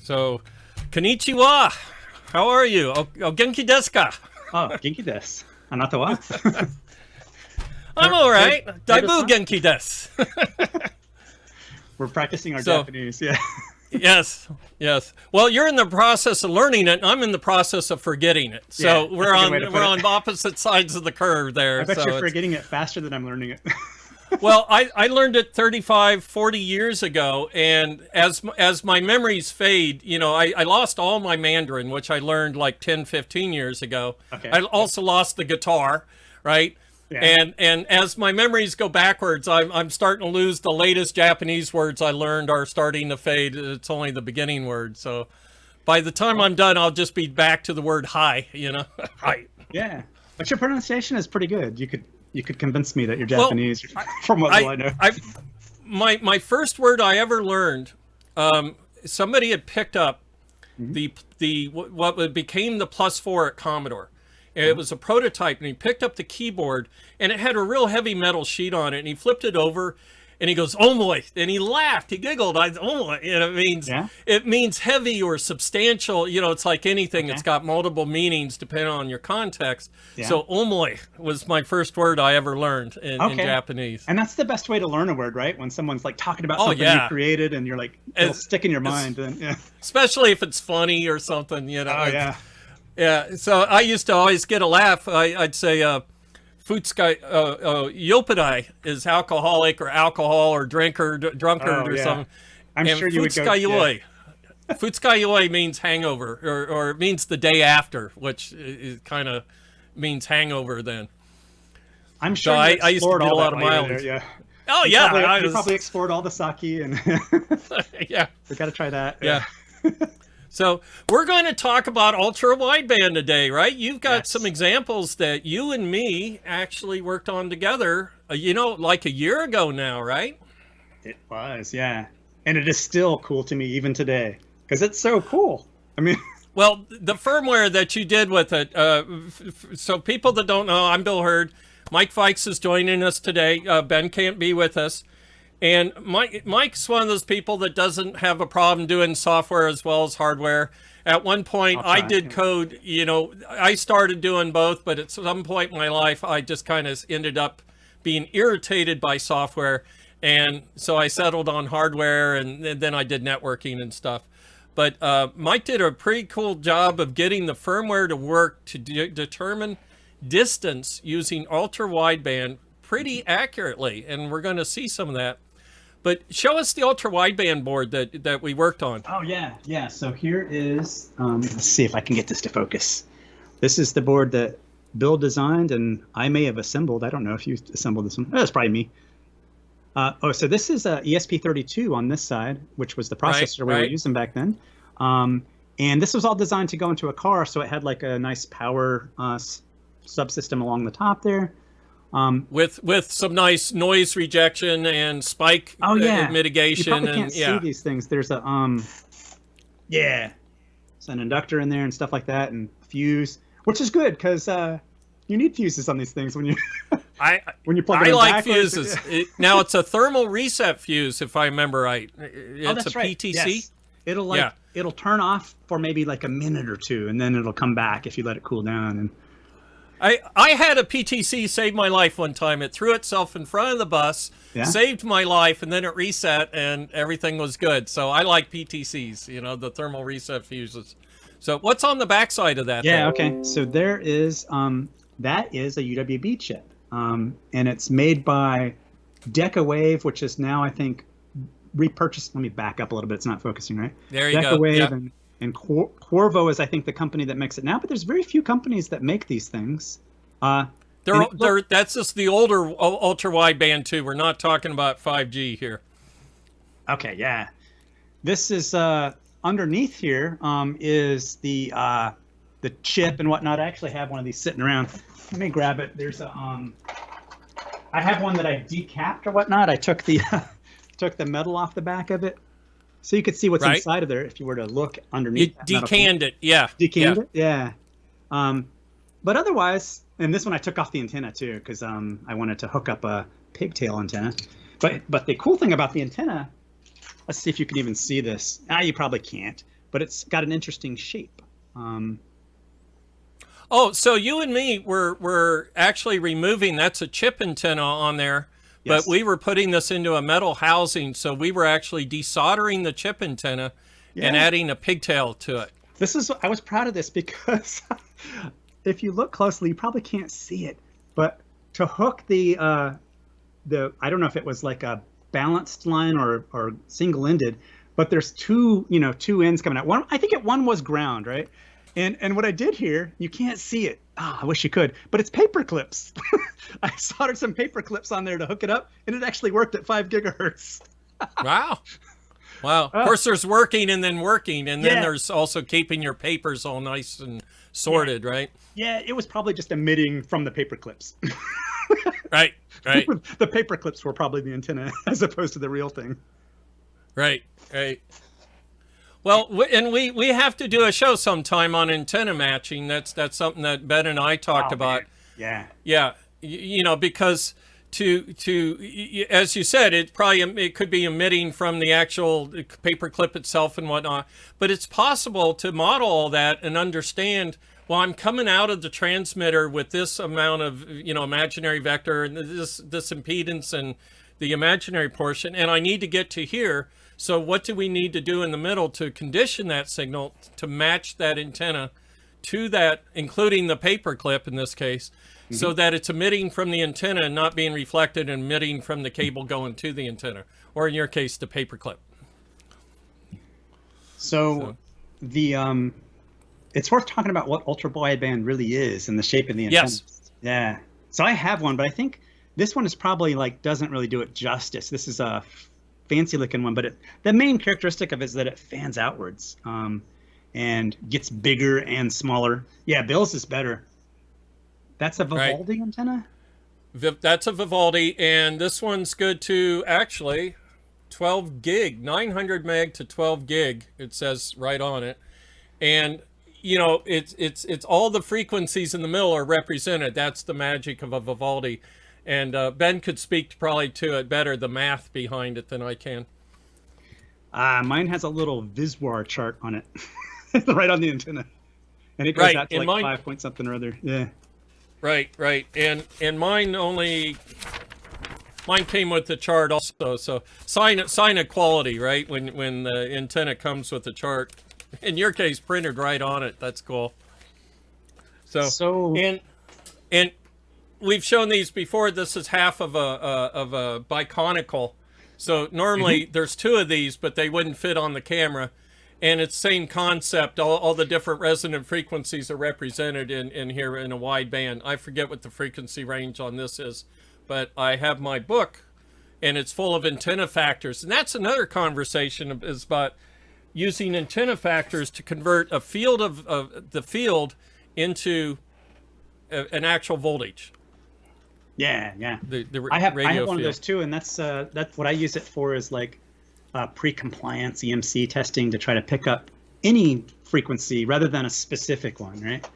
So, konnichiwa. How are you? Genki desu ka? Oh, genki desu. Anata wa? I'm all right. Daibu genki desu. We're practicing our Japanese, yeah. Yes, yes. Well, you're in the process of learning it, and I'm in the process of forgetting it. So Yeah, we're on opposite sides of the curve there. I bet so you're forgetting it faster than I'm learning it. Well, I learned it 35, 40 years ago, and as my memories fade, I lost all my Mandarin, which I learned like 10, 15 years ago. Okay. I also lost the guitar, right? Yeah. And as my memories go backwards, I'm starting to lose the latest Japanese words I learned are starting to fade. It's only the beginning word. So by the time I'm done, I'll just be back to the word hi, hi. Yeah. But your pronunciation is pretty good. You could convince me that you're Japanese from what little I know. My first word I ever learned, somebody had picked up what became the +4 at Commodore. It was a prototype, and he picked up the keyboard, and it had a real heavy metal sheet on it, and he flipped it over, and he goes, "Omoy," and he laughed, he giggled. Omoy, it means heavy or substantial. It's like anything. Okay. It's got multiple meanings depending on your context. Yeah. So omoy was my first word I ever learned in Japanese. And that's the best way to learn a word, right? When someone's like talking about something you created, and you're like, it'll stick in your mind. And, yeah. Especially if it's funny or something, Oh, yeah. Yeah, so I used to always get a laugh. I'd say, Futsukai, Yopadai is alcoholic or alcohol or drunkard or something. I'm sure you would go. Yeah. Futsukaioi means hangover, or it means the day after, which kind of means hangover then. I'm sure so I used to do a lot of mileage. Yeah. Oh, yeah. You probably explored all the sake and yeah. We got to try that. Yeah. So we're going to talk about ultra wideband today, right? You've got some examples that you and me actually worked on together, like a year ago now, right? It was, yeah. And it is still cool to me even today because it's so cool. I mean, well, the firmware that you did with it. So people that don't know, I'm Bill Hurd. Mike Fikes is joining us today. Ben can't be with us. And Mike's one of those people that doesn't have a problem doing software as well as hardware. At one point, I did code, I started doing both, but at some point in my life, I just kind of ended up being irritated by software. And so I settled on hardware, and then I did networking and stuff. But Mike did a pretty cool job of getting the firmware to work to determine distance using ultra wideband pretty accurately. And we're going to see some of that. But show us the ultra wideband board that we worked on. Oh, yeah. So here is, let's see if I can get this to focus. This is the board that Bill designed, and I may have assembled. I don't know if you assembled this one. That's probably me. So this is a ESP32 on this side, which was the processor we were using back then. And this was all designed to go into a car, so it had like a nice power subsystem along the top there. With some nice noise rejection and spike mitigation. You probably can't see these things. There's a it's an inductor in there and stuff like that, and fuse, which is good because you need fuses on these things when you when you plug it in like backwards. Fuses. Now it's a thermal reset fuse, if I remember right. It's that's a right. PTC. Yes. It'll turn off for maybe like a minute or two, and then it'll come back if you let it cool down. And I had a PTC save my life one time. It threw itself in front of the bus, saved my life, and then it reset, and everything was good. So I like PTCs, the thermal reset fuses. So what's on the backside of that? Yeah, okay. So there is, that is a UWB chip, and it's made by Decawave, which is now, I think, repurchased. Let me back up a little bit. It's not focusing, right? There you go. Decawave and Qorvo is, I think, the company that makes it now, but there's very few companies that make these things. That's just the older ultra wideband too. We're not talking about 5G here. Okay, yeah. This is underneath here is the chip and whatnot. I actually have one of these sitting around. Let me grab it. There's a I have one that I decapped or whatnot. I took the took the metal off the back of it. So you could see what's inside of there if you were to look underneath. You decanned it, yeah. Decanned it, yeah. But otherwise, and this one I took off the antenna too because I wanted to hook up a pigtail antenna. But the cool thing about the antenna let's see if you can even see this. You probably can't, but it's got an interesting shape. Oh, so you and me were actually removing, that's a chip antenna on there, Yes. but we were putting this into a metal housing, so we were actually desoldering the chip antenna and Yeah. adding a pigtail to it. I was proud of this because if you look closely, you probably can't see it, but to hook the I don't know if it was like a balanced line or single-ended, but there's two ends coming out. One, I think one was ground, right? And what I did here, you can't see it. I wish you could, but it's paper clips. I soldered some paper clips on there to hook it up, and it actually worked at 5 gigahertz. Wow. Wow. Of course, there's working, and then Yeah. there's also keeping your papers all nice and sorted, right? Yeah, it was probably just emitting from the paper clips. Right, right, The paper clips were probably the antenna as opposed to the real thing. right, right. Well, and we have to do a show sometime on antenna matching. That's something that Ben and I talked about. Man. Yeah. Yeah, because as you said, it could be emitting from the actual paper clip itself and whatnot. But it's possible to model all that and understand. Well, I'm coming out of the transmitter with this amount of imaginary vector and this impedance and the imaginary portion, and I need to get to here. So what do we need to do in the middle to condition that signal to match that antenna to that, including the paper clip in this case, so that it's emitting from the antenna and not being reflected and emitting from the cable going to the antenna, or in your case, the paper clip. So the it's worth talking about what ultra wideband really is and the shape of the antenna. Yes. Yeah. So I have one, but I think this one is probably doesn't really do it justice. This is a fancy looking one, but the main characteristic of it is that it fans outwards and gets bigger and smaller. Yeah, Bill's is better. That's a Vivaldi antenna? That's a Vivaldi, and this one's good to actually 12 gig, 900 meg to 12 gig. It says right on it, and it's all the frequencies in the middle are represented. That's the magic of a Vivaldi. And Ben could speak probably to it better, the math behind it, than I can. Mine has a little Viswar chart on it, right on the antenna, and it goes out to like 5 point something or other. Yeah. Right, right, and mine came with the chart also. So sign of quality, right? When the antenna comes with the chart, in your case, printed right on it. That's cool. So and we've shown these before. This is half of a biconical. So normally there's two of these, but they wouldn't fit on the camera. And it's same concept. All the different resonant frequencies are represented in here in a wide band. I forget what the frequency range on this is, but I have my book, and it's full of antenna factors. And that's another conversation, is about using antenna factors to convert a field of the field into an actual voltage. Yeah, yeah. The I have radio one field. of those too, and that's what I use it for, is like pre-compliance EMC testing to try to pick up any frequency rather than a specific one, right?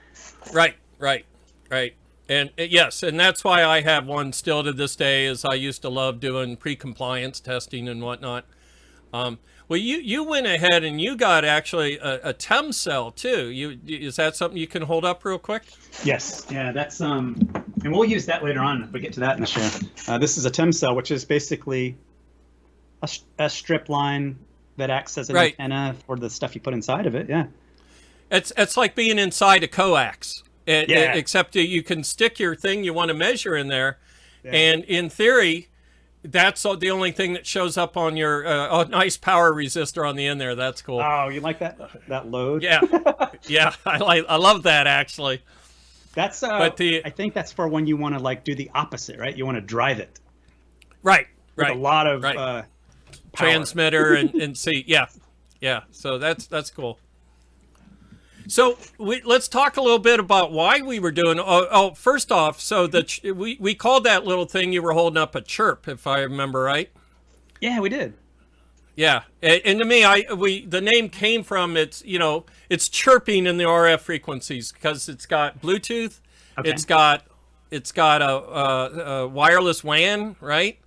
Right. And yes, and that's why I have one still to this day, is I used to love doing pre-compliance testing and whatnot. Well, you went ahead and you got actually a TEM cell too. Is that something you can hold up real quick? Yes. Yeah, that's and we'll use that later on if we get to that in the show. This is a TEM cell, which is basically a strip line that acts as an antenna for the stuff you put inside of it. Yeah. It's like being inside a coax, Yeah. except you can stick your thing you want to measure in there, Yeah. and in theory, that's the only thing that shows up on your nice power resistor on the end there. That's cool. Oh, you like that load? Yeah, yeah, I love that actually. That's But I think that's for when you want to do the opposite, right? You want to drive it. Right. With a lot of power. Transmitter and see, yeah. So that's cool. So let's talk a little bit about why we were doing. First off, so we called that little thing you were holding up a chirp, if I remember right. Yeah, we did. Yeah, and to me, the name came from it's chirping in the RF frequencies because it's got Bluetooth, Okay. it's got a wireless WAN, right,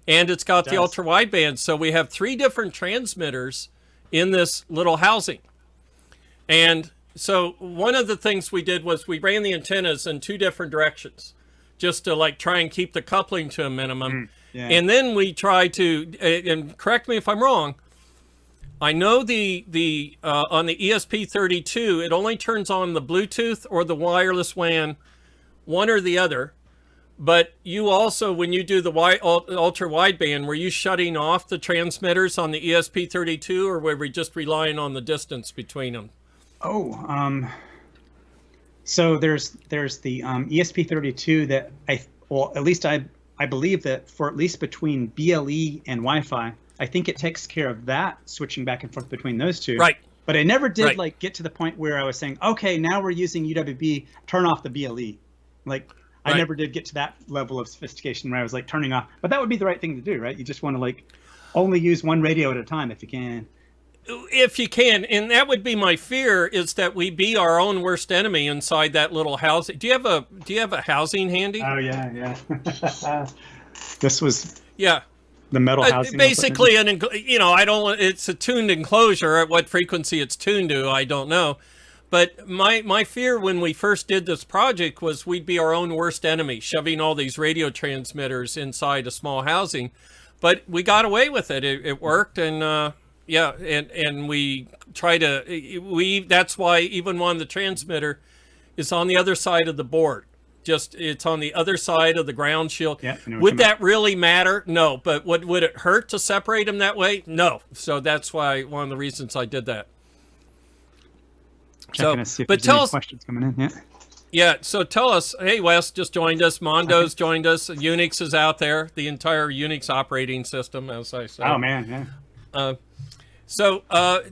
and it's got It the does. ultra wideband. So we have 3 different transmitters in this little housing. And so one of the things we did was we ran the antennas in 2 different directions, just to like try and keep the coupling to a minimum. Yeah. And then we try to, and correct me if I'm wrong, I know the on the ESP32, it only turns on the Bluetooth or the wireless WAN, one or the other. But you also, when you do the ultra wideband, were you shutting off the transmitters on the ESP32, or were we just relying on the distance between them? Oh, so there's the ESP32 that at least I believe that for at least between BLE and Wi-Fi, I think it takes care of that, switching back and forth between those 2. Right. But I never did Right. like get to the point where I was saying, okay, now we're using UWB, turn off the BLE. Like I Right. never did get to that level of sophistication where I was like turning off. But that would be the right thing to do, right? You just want to like only use one radio at a time if you can. If you can, and that would be my fear, is that we be our own worst enemy inside that little housing. Do you have a housing handy? Oh yeah, yeah. This was Yeah. the metal housing. Basically, it's a tuned enclosure. At what frequency it's tuned to, I don't know. But my fear when we first did this project was we'd be our own worst enemy, shoving all these radio transmitters inside a small housing. But we got away with it. It worked, and and we try to. That's why even one, the transmitter is on the other side of the board. It's on the other side of the ground shield. Yeah, I know what would you mean. that really matter? No. But would it hurt to separate them that way? No. So that's why one of the reasons I did that. Checking to see if but there's tell any us, questions coming in. Yeah. yeah. So tell us, hey, Wes just joined us. Mondo's joined us. Unix is out there. The entire Unix operating system, as I said. Oh man, yeah. So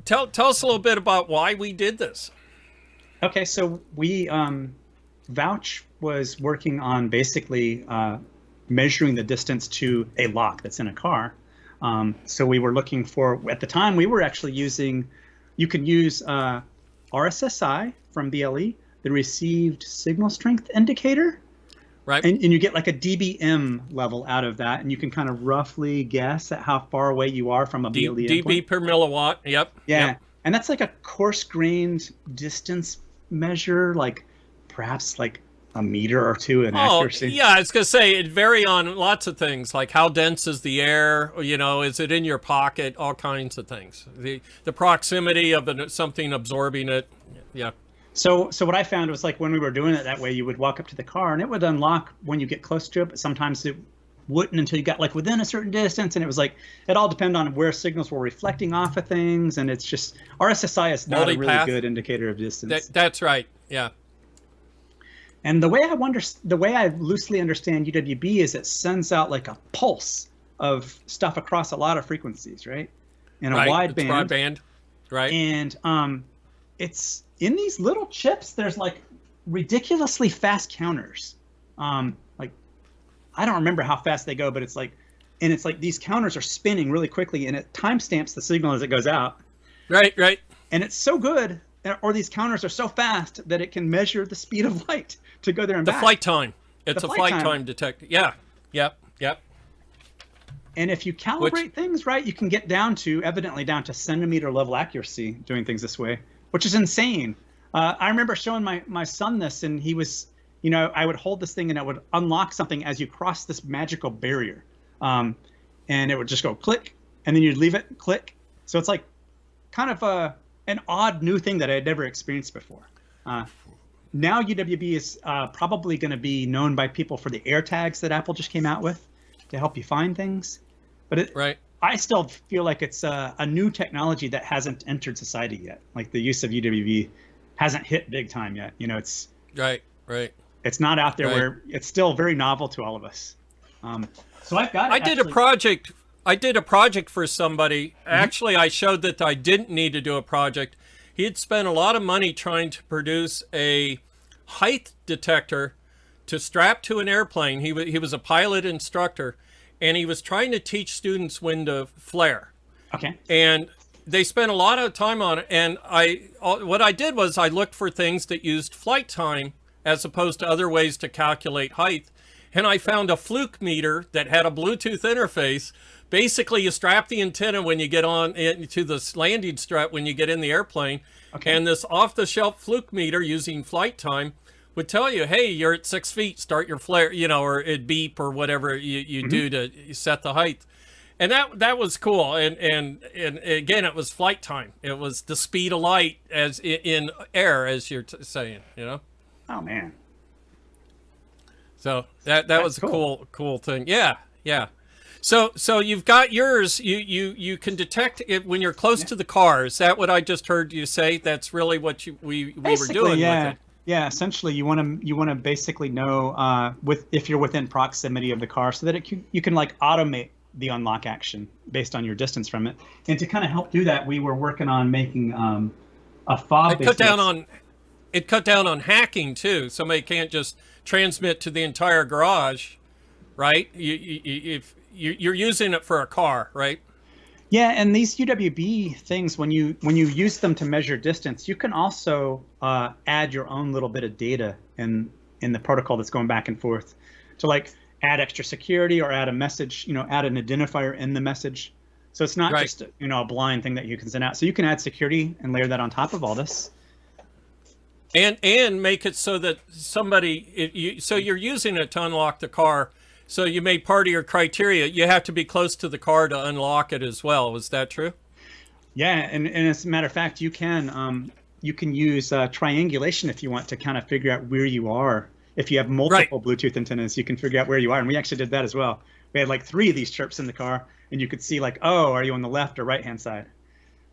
tell us a little bit about why we did this. Okay, so we Vouch was working on basically measuring the distance to a lock that's in a car. So we were looking for, at the time we were actually using, you could use RSSI from BLE, the received signal strength indicator. Right. And you get like a dBm level out of that, and you can kind of roughly guess at how far away you are from a BLE dB endpoint. per milliwatt. Yep. Yeah. Yep. And that's like a coarse-grained distance measure, like perhaps like a meter or 2 in accuracy. Yeah, I was going to say it vary on lots of things, like how dense is the air, is it in your pocket, all kinds of things. The proximity of something absorbing it. Yeah. So what I found was like when we were doing it that way, you would walk up to the car and it would unlock when you get close to it, but sometimes it wouldn't until you got like within a certain distance. And it was like, it all depended on where signals were reflecting off of things. And it's just, RSSI is not a really good indicator of distance. That's right. Yeah. And the way I loosely understand UWB is it sends out like a pulse of stuff across a lot of frequencies, right? In a wide band. Broadband, right? And it's in these little chips. There's like ridiculously fast counters. Like I don't remember how fast they go, but it's like these counters are spinning really quickly, and it timestamps the signal as it goes out. Right. And it's so good, or these counters are so fast that it can measure the speed of light to go there and back. The flight time. It's The a flight flight time detector. Yeah. Yep. And if you calibrate things right, you can get evidently down to centimeter level accuracy doing things this way, which is insane. I remember showing my son this, and he was, I would hold this thing and it would unlock something as you cross this magical barrier. And it would just go click, and then you'd leave it click. So it's like kind of an odd new thing that I had never experienced before. Now UWB is probably going to be known by people for the AirTags that Apple just came out with to help you find things. But I still feel like it's a new technology that hasn't entered society yet. Like the use of UWB hasn't hit big time yet. It's right. It's not out there where it's still very novel to all of us. So I've got. I did a project for somebody. Mm-hmm. Actually, I showed that I didn't need to do a project. He had spent a lot of money trying to produce a height detector to strap to an airplane. He was a pilot instructor, and he was trying to teach students when to flare. Okay. And they spent a lot of time on it. And what I did was I looked for things that used flight time as opposed to other ways to calculate height. and I found a fluke meter that had a Bluetooth interface. Basically, you strap the antenna when you get on into the landing strut when you get in the airplane, and this off-the-shelf fluke meter using flight time would tell you, hey, you're at 6 feet, start your flare, or it'd beep or whatever you do to set the height. And that was cool. And again, it was flight time. It was the speed of light as in air, as you're saying, Oh man. So that was a cool thing. Yeah. So you've got yours. You can detect it when you're close to the car. Is that what I just heard you say? That's really what we were doing with it. Yeah, essentially, you want to basically know if you're within proximity of the car, so that you can like automate the unlock action based on your distance from it. And to kind of help do that, we were working on making a fob. It cut down on hacking too. Somebody can't just transmit to the entire garage, right? If you're using it for a car, right? Yeah, and these UWB things, when you use them to measure distance, you can also add your own little bit of data in the protocol that's going back and forth to like add extra security or add a message, add an identifier in the message. So it's not just a blind thing that you can send out. So you can add security and layer that on top of all this. And make it so that so you're using it to unlock the car. So you made part of your criteria, you have to be close to the car to unlock it as well. Was that true? Yeah, and as a matter of fact, you can use triangulation if you want to kind of figure out where you are. If you have multiple Bluetooth antennas, you can figure out where you are. And we actually did that as well. We had like 3 of these chirps in the car, and you could see like, oh, are you on the left or right-hand side?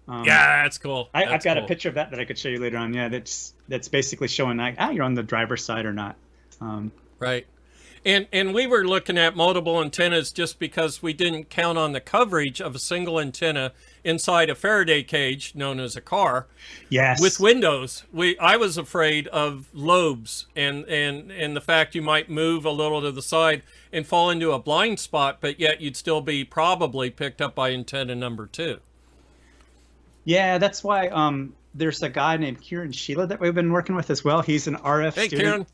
Yeah, that's cool. I've got a picture of that I could show you later on. Yeah, that's basically showing like, you're on the driver's side or not. Right. And we were looking at multiple antennas just because we didn't count on the coverage of a single antenna inside a Faraday cage known as a car. Yes. With windows. I was afraid of lobes and the fact you might move a little to the side and fall into a blind spot, but yet you'd still be probably picked up by antenna number 2. Yeah, that's why there's a guy named Kieran Sheila that we've been working with as well. He's an RF student. Kieran.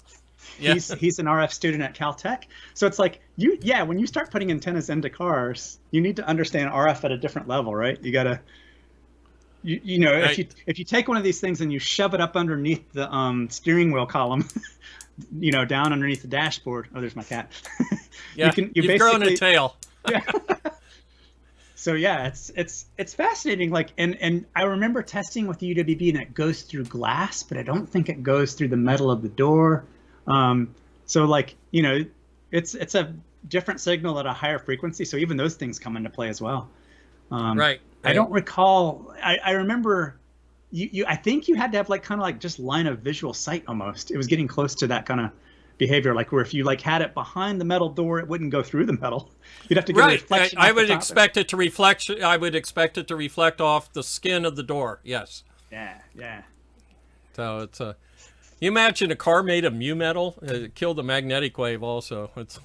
Yeah. He's an RF student at Caltech. So it's like when you start putting antennas into cars, you need to understand RF at a different level, right? You gotta, if you take one of these things and you shove it up underneath the steering wheel column, down underneath the dashboard. Oh, there's my cat. Yeah, you've grown a tail. Yeah. So yeah, it's fascinating. Like, and I remember testing with the UWB, and it goes through glass, but I don't think it goes through the metal of the door. So like, it's a different signal at a higher frequency. So even those things come into play as well. Right. I don't recall. I remember I think you had to have like kind of like just line of visual sight almost. It was getting close to that kind of behavior, like where if you like had it behind the metal door, it wouldn't go through the metal. You'd have to get a reflection. I would expect it to reflect. I would expect it to reflect off the skin of the door. Yes. Yeah. So it's a. You imagine a car made of mu metal? It killed the magnetic wave. Also, it's.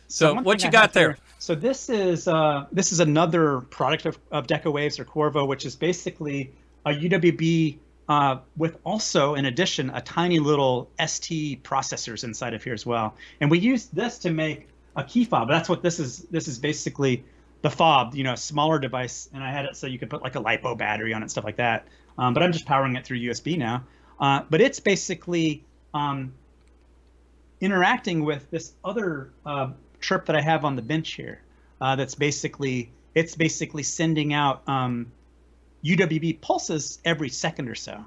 So what you got there? So this is another product of DecaWaves or Corvo, which is basically a UWB with also, in addition, a tiny little ST processors inside of here as well. And we used this to make a key fob. That's what this is. This is basically the fob, a smaller device. And I had it so you could put like a LiPo battery on it, stuff like that. But I'm just powering it through USB now. But it's basically interacting with this other chirp that I have on the bench here. It's basically sending out UWB pulses every second or so.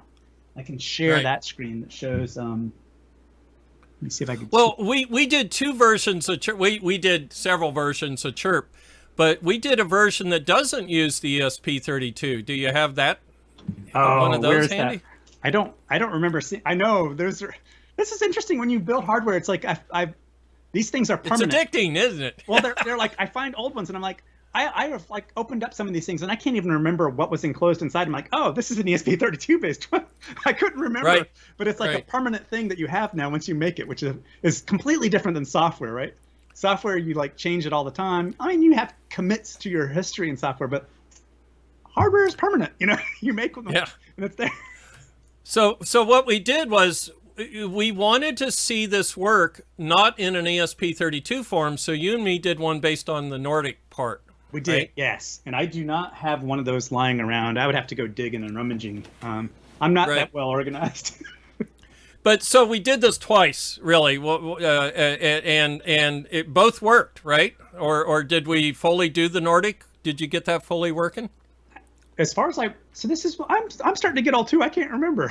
I can share that screen that shows. Let me see if I can. Well, we did 2 versions of chirp. We did several versions of chirp, but we did a version that doesn't use the ESP32. Do you have that? One of those handy? That? I don't remember seeing. I know this is interesting when you build hardware. It's like these things are permanent. It's addicting, isn't it? Well, they're like, I find old ones and I'm like, I have like opened up some of these things and I can't even remember what was enclosed inside. I'm like, oh, this is an ESP32 based one. I couldn't remember, but it's like a permanent thing that you have now once you make it, which is completely different than software, right? Software, you like change it all the time. I mean, you have commits to your history in software, but hardware is permanent. You make them and it's there. So what we did was we wanted to see this work not in an ESP32 form, so you and me did one based on the Nordic part. We did, right? Yes. And I do not have one of those lying around. I would have to go digging and rummaging. I'm not that well organized. But so we did this twice, really, and it both worked, right? Or did we fully do the Nordic? Did you get that fully working? As far as I'm starting to get old too. I can't remember.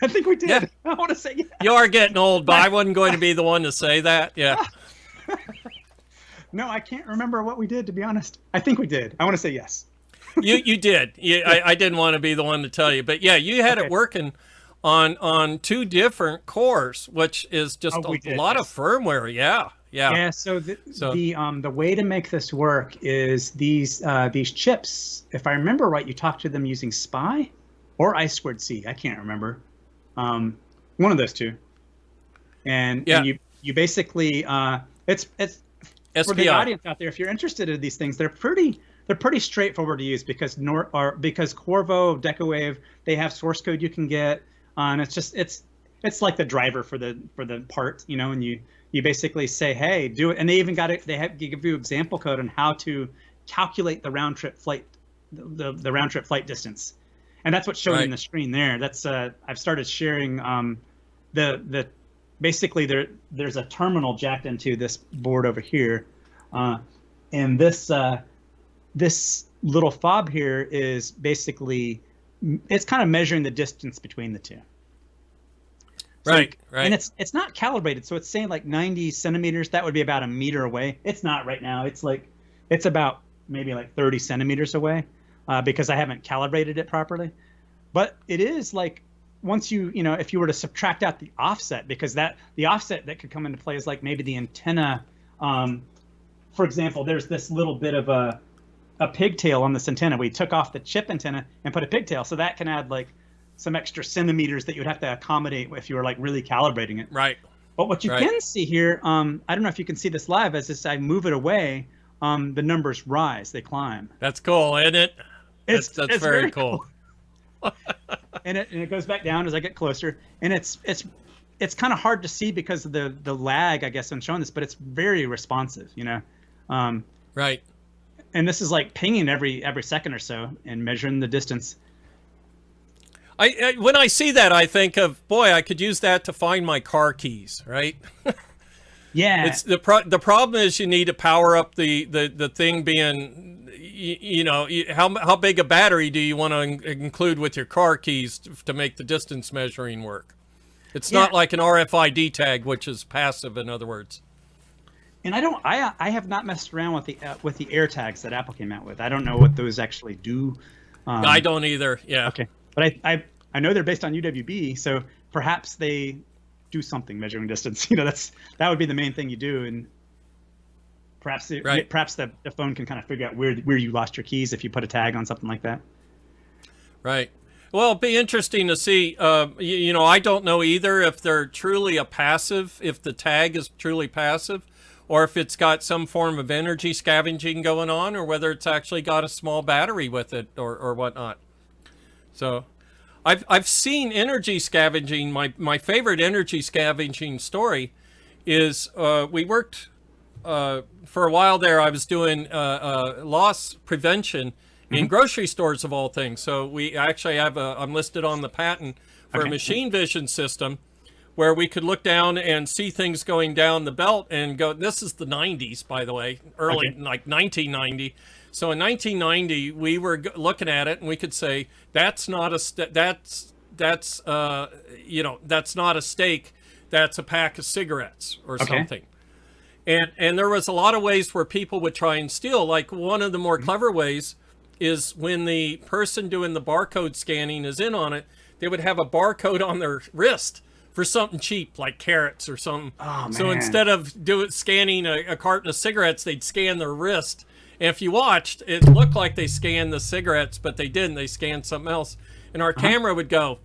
I think we did. Yeah. I want to say yes. You are getting old, but I wasn't going to be the one to say that. Yeah. No, I can't remember what we did, to be honest. I think we did. I want to say yes. You did. I didn't want to be the one to tell you, but yeah, you had it working on 2 different cores, which is just a lot of firmware. Yeah. Yeah. So the way to make this work is these chips. If I remember right, you talked to them using SPI or I2C. I can't remember. One of those two. And you basically it's for the audience out there. If you're interested in these things, they're pretty straightforward to use because Qorvo, Decawave, they have source code you can get. And it's like the driver for the part, and you basically say, hey, do it. And they even give you example code on how to calculate the round trip flight, the round trip flight distance. And that's what's showing in the screen there. That's I've started sharing the basically there's a terminal jacked into this board over here. And this little fob here is basically, it's kind of measuring the distance between the two. So, right. And it's not calibrated, so it's saying like 90 centimeters. That would be about a meter away. It's not right now. It's about maybe like 30 centimeters away because I haven't calibrated it properly. But it is like once if you were to subtract out the offset, because the offset that could come into play is like maybe the antenna. For example, there's this little bit of a pigtail on this antenna. We took off the chip antenna and put a pigtail, so that can add like some extra centimeters that you would have to accommodate if you were like really calibrating it. Right. But what you can see here, I don't know if you can see this live, as I move it away, the numbers rise, they climb. That's cool, isn't it? It's very cool. and it goes back down as I get closer, and it's kind of hard to see because of the lag, I guess, I'm showing this, but it's very responsive, Right. And this is like pinging every second or so and measuring the distance. When I see that, I think of, boy, I could use that to find my car keys, right? Yeah. It's the problem is you need to power up the thing being, how big a battery do you want to include with your car keys to make the distance measuring work? It's not like an RFID tag, which is passive, in other words. And I have not messed around with the air tags that Apple came out with. I don't know what those actually do. I don't either. Yeah. Okay. But I know they're based on UWB, so perhaps they do something measuring distance. That would be the main thing you do, and perhaps the phone can kind of figure out where you lost your keys if you put a tag on something like that. Right. Well, it'd be interesting to see. I don't know either if they're truly a passive, if the tag is truly passive, or if it's got some form of energy scavenging going on, or whether it's actually got a small battery with it or whatnot. So I've seen energy scavenging. My favorite energy scavenging story is we worked for a while there. I was doing loss prevention in grocery stores of all things. So we actually have I'm listed on the patent for a machine vision system where we could look down and see things going down the belt and go, this is the 90s, by the way, early, like 1990. So in 1990, we were looking at it and we could say, that's not a, that's not a steak, that's a pack of cigarettes or something. And there was a lot of ways where people would try and steal. Like one of the more clever ways is when the person doing the barcode scanning is in on it, they would have a barcode on their wrist for something cheap, like carrots or something. Oh, man. So instead of scanning a carton of cigarettes, they'd scan their wrist. And if you watched, it looked like they scanned the cigarettes, but they didn't. They scanned something else. And our camera would go,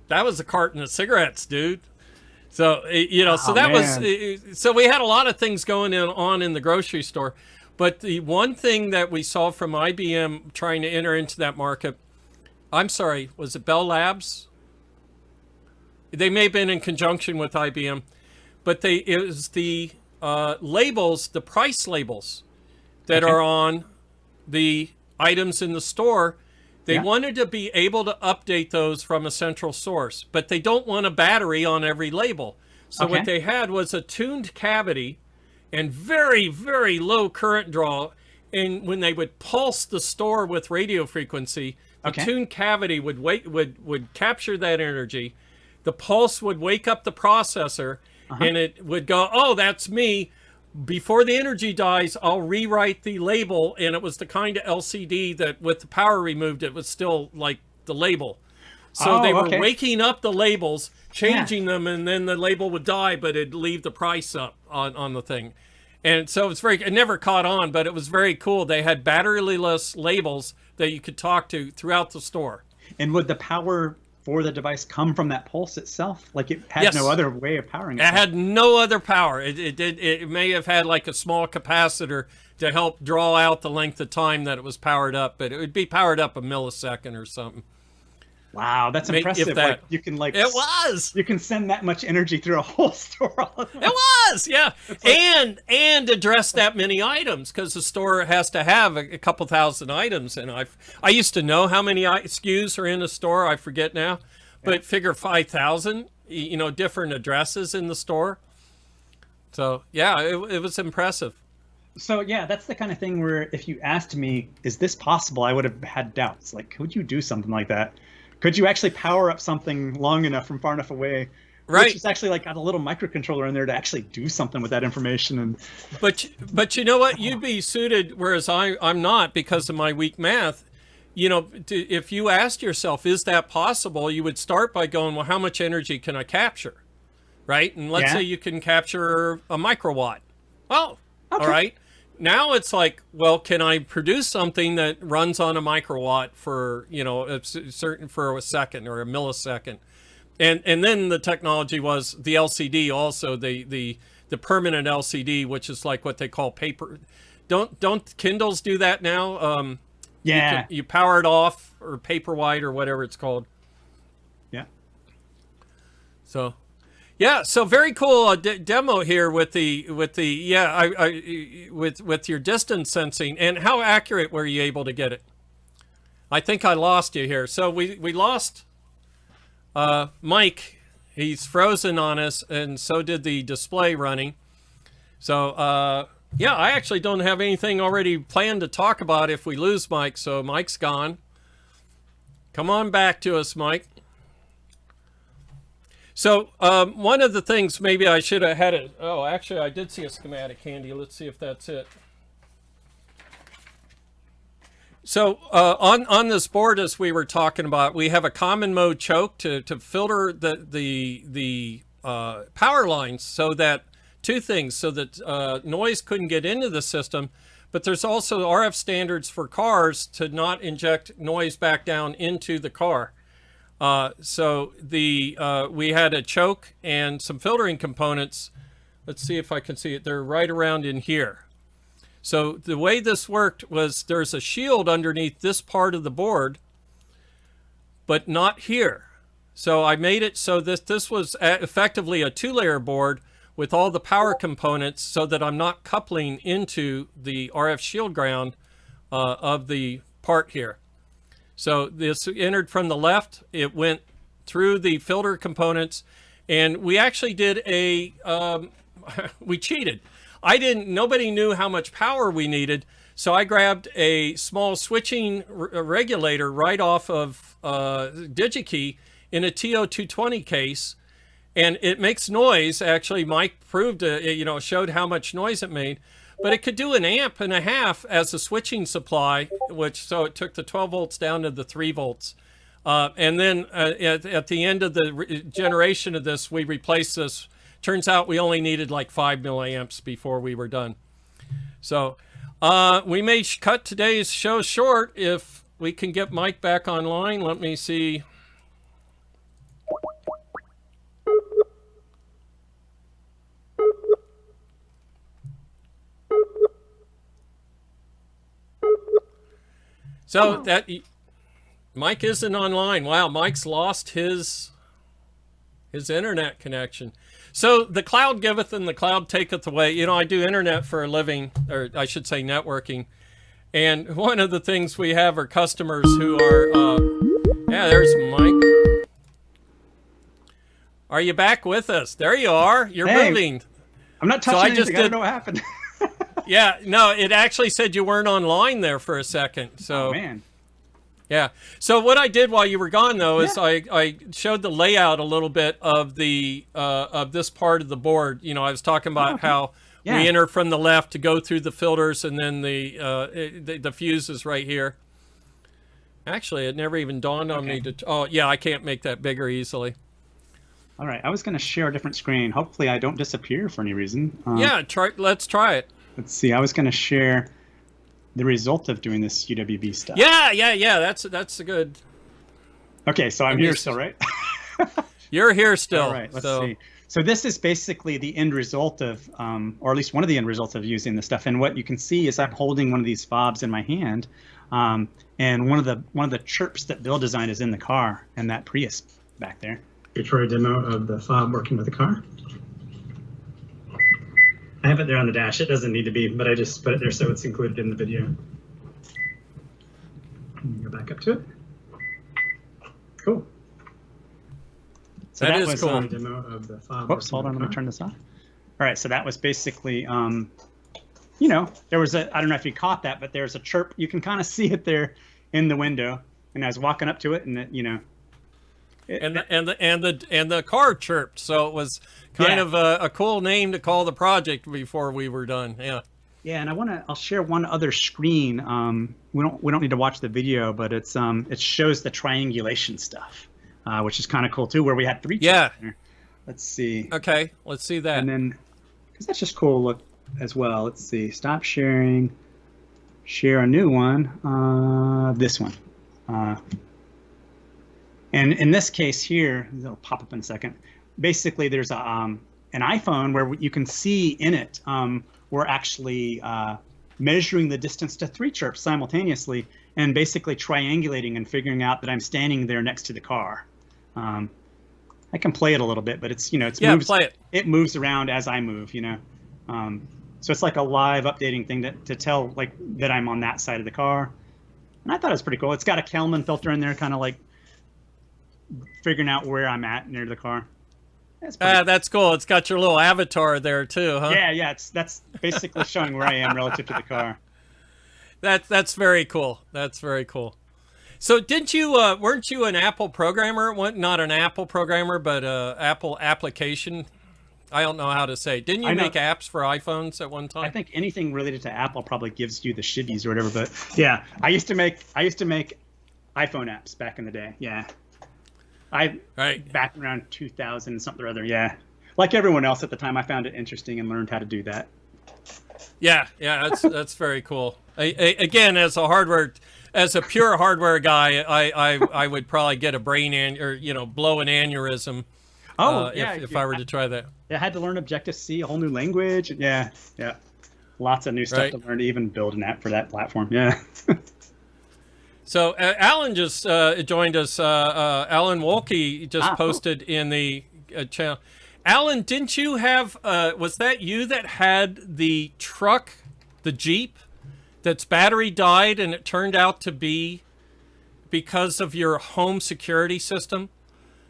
that was a carton of cigarettes, dude. So, so that was, so we had a lot of things going on in the grocery store. But the one thing that we saw from IBM trying to enter into that market, I'm sorry, was it Bell Labs? they may have been in conjunction with IBM, but it was the labels, the price labels that are on the items in the store. They wanted to be able to update those from a central source, but they don't want a battery on every label. So what they had was a tuned cavity and very, very low current draw. And when they would pulse the store with radio frequency, the tuned cavity would capture that energy. The pulse would wake up the processor, and it would go, oh, that's me. Before the energy dies, I'll rewrite the label. And it was the kind of LCD that with the power removed, it was still like the label. So they were waking up the labels, changing them, and then the label would die, but it'd leave the price up on the thing. And so it never caught on, but it was very cool. They had batteryless labels that you could talk to throughout the store. And would the power for the device come from that pulse itself? Like it had no other way of powering it? It had no other power. It may have had like a small capacitor to help draw out the length of time that it was powered up, but it would be powered up a millisecond or something. Wow, that's impressive. Like you can you can send that much energy through a whole store. It was, yeah. And address that many items, because the store has to have a couple thousand items. And I used to know how many SKUs are in a store. I forget now, but figure 5,000. Different addresses in the store. So yeah, it was impressive. So yeah, that's the kind of thing where if you asked me, is this possible? I would have had doubts. Like, could you do something like that? Could you actually power up something long enough from far enough away? Right. Which is actually like got a little microcontroller in there to actually do something with that information. And but you know what? You'd be suited, whereas I'm not because of my weak math. If you asked yourself, is that possible? You would start by going, well, how much energy can I capture? Right? And let's say you can capture a microwatt. Well, all right. Now it's like, well, can I produce something that runs on a microwatt for, for a second or a millisecond? And then the technology was the LCD also, the permanent LCD, which is like what they call paper. Don't Kindles do that now? You power it off, or Paperwhite or whatever it's called. Yeah. So. Yeah, so very cool demo here with with your distance sensing. And how accurate were you able to get it? I think I lost you here. So we lost Mike. He's frozen on us, and so did the display running. So yeah, I actually don't have anything already planned to talk about if we lose Mike. So Mike's gone. Come on back to us, Mike. So one of the things maybe I should have had it. Oh, actually, I did see a schematic handy. Let's see if that's it. So on this board, as we were talking about, we have a common mode choke to filter the power lines, so that two things, so that noise couldn't get into the system. But there's also RF standards for cars to not inject noise back down into the car. So we had a choke and some filtering components. Let's see if I can see it. They're right around in here. So the way this worked was there's a shield underneath this part of the board, but not here. So I made it so that this was effectively a two-layer board with all the power components, so that I'm not coupling into the RF shield ground of the part here. So this entered from the left, it went through the filter components, and we actually did we cheated. Nobody knew how much power we needed, so I grabbed a small switching regulator right off of DigiKey in a TO220 case, and it makes noise. Actually, Mike proved, showed how much noise it made. But it could do 1.5 amps as a switching supply, so it took the 12 volts down to the 3 volts. And then at the end of the generation of this, we replaced this. Turns out we only needed like 5 milliamps before we were done. So we may cut today's show short if we can get Mike back online. Let me see. So that Mike isn't online. Wow, Mike's lost his His internet connection. So the cloud giveth and the cloud taketh away. You know, I do internet for a living, or I should say networking. And one of the things we have are customers who are, yeah, there's Mike. Are you back with us? There you are. You're moving. I'm not touching anything. I don't know what happened. Yeah, no, it actually said you weren't online there for a second. So, oh, man. Yeah. So what I did while you were gone, though, is I showed the layout a little bit of the of this part of the board. You know, I was talking about how we enter from the left to go through the filters, and then the fuse is right here. Actually, it never even dawned on me to. Oh, yeah, I can't make that bigger easily. All right, I was going to share a different screen. Hopefully, I don't disappear for any reason. Yeah, let's try it. Let's see. I was going to share the result of doing this UWB stuff. Yeah. That's a good. Okay, so I'm here still, right? You're here still. All right, let's see. So this is basically the end result of, or at least one of the end results of using this stuff. And what you can see is I'm holding one of these fobs in my hand, and one of the chirps that Bill designed is in the car, and that Prius back there. Here for a demo of the fob working with the car. I have it there on the dash. It doesn't need to be, but I just put it there so it's included in the video. Go back up to it. Cool. So that is cool. A demo of the fob. Whoops, hold on, let me turn this off. All right, so that was basically, you know, there was I don't know if you caught that, but there's a chirp. You can kind of see it there in the window, and I was walking up to it, and you know. And the car chirped, so it was kind of a cool name to call the project before we were done. Yeah. Yeah, and I'll share one other screen. We don't need to watch the video, but it shows the triangulation stuff, which is kind of cool too, where we had 3 chirps there. Let's see. Okay, let's see that. And then, because that's just cool look as well. Let's see. Stop sharing. Share a new one. This one. And in this case here, it'll pop up in a second. Basically, there's an iPhone where you can see in it, we're actually measuring the distance to 3 chirps simultaneously, and basically triangulating and figuring out that I'm standing there next to the car. I can play it a little bit, but it's play it. It moves around as I move, you know. So it's like a live updating thing to tell like that I'm on that side of the car. And I thought it was pretty cool. It's got a Kelman filter in there, kind of like figuring out where I'm at near the car. That's cool. It's got your little avatar there too, huh? Yeah. That's basically showing where I am relative to the car. That's very cool. That's very cool. So didn't you weren't you an Apple programmer? Not an Apple programmer, but Apple application. I don't know how to say. Didn't you make apps for iPhones at one time? I think anything related to Apple probably gives you the shivvies or whatever. But yeah, I used to make iPhone apps back in the day. Yeah. Back around 2000 something or other, yeah. Like everyone else at the time, I found it interesting and learned how to do that. Yeah, that's very cool. Again, as a pure hardware guy, I would probably get a brain blow an aneurysm. If I were to try that. Yeah, I had to learn Objective-C, a whole new language. Yeah. Lots of new stuff to learn to even build an app for that platform. Yeah. So Alan just joined us. Alan Wolke just posted in the channel. Alan, didn't you have, was that you that had the truck, the Jeep, that's battery died and it turned out to be because of your home security system?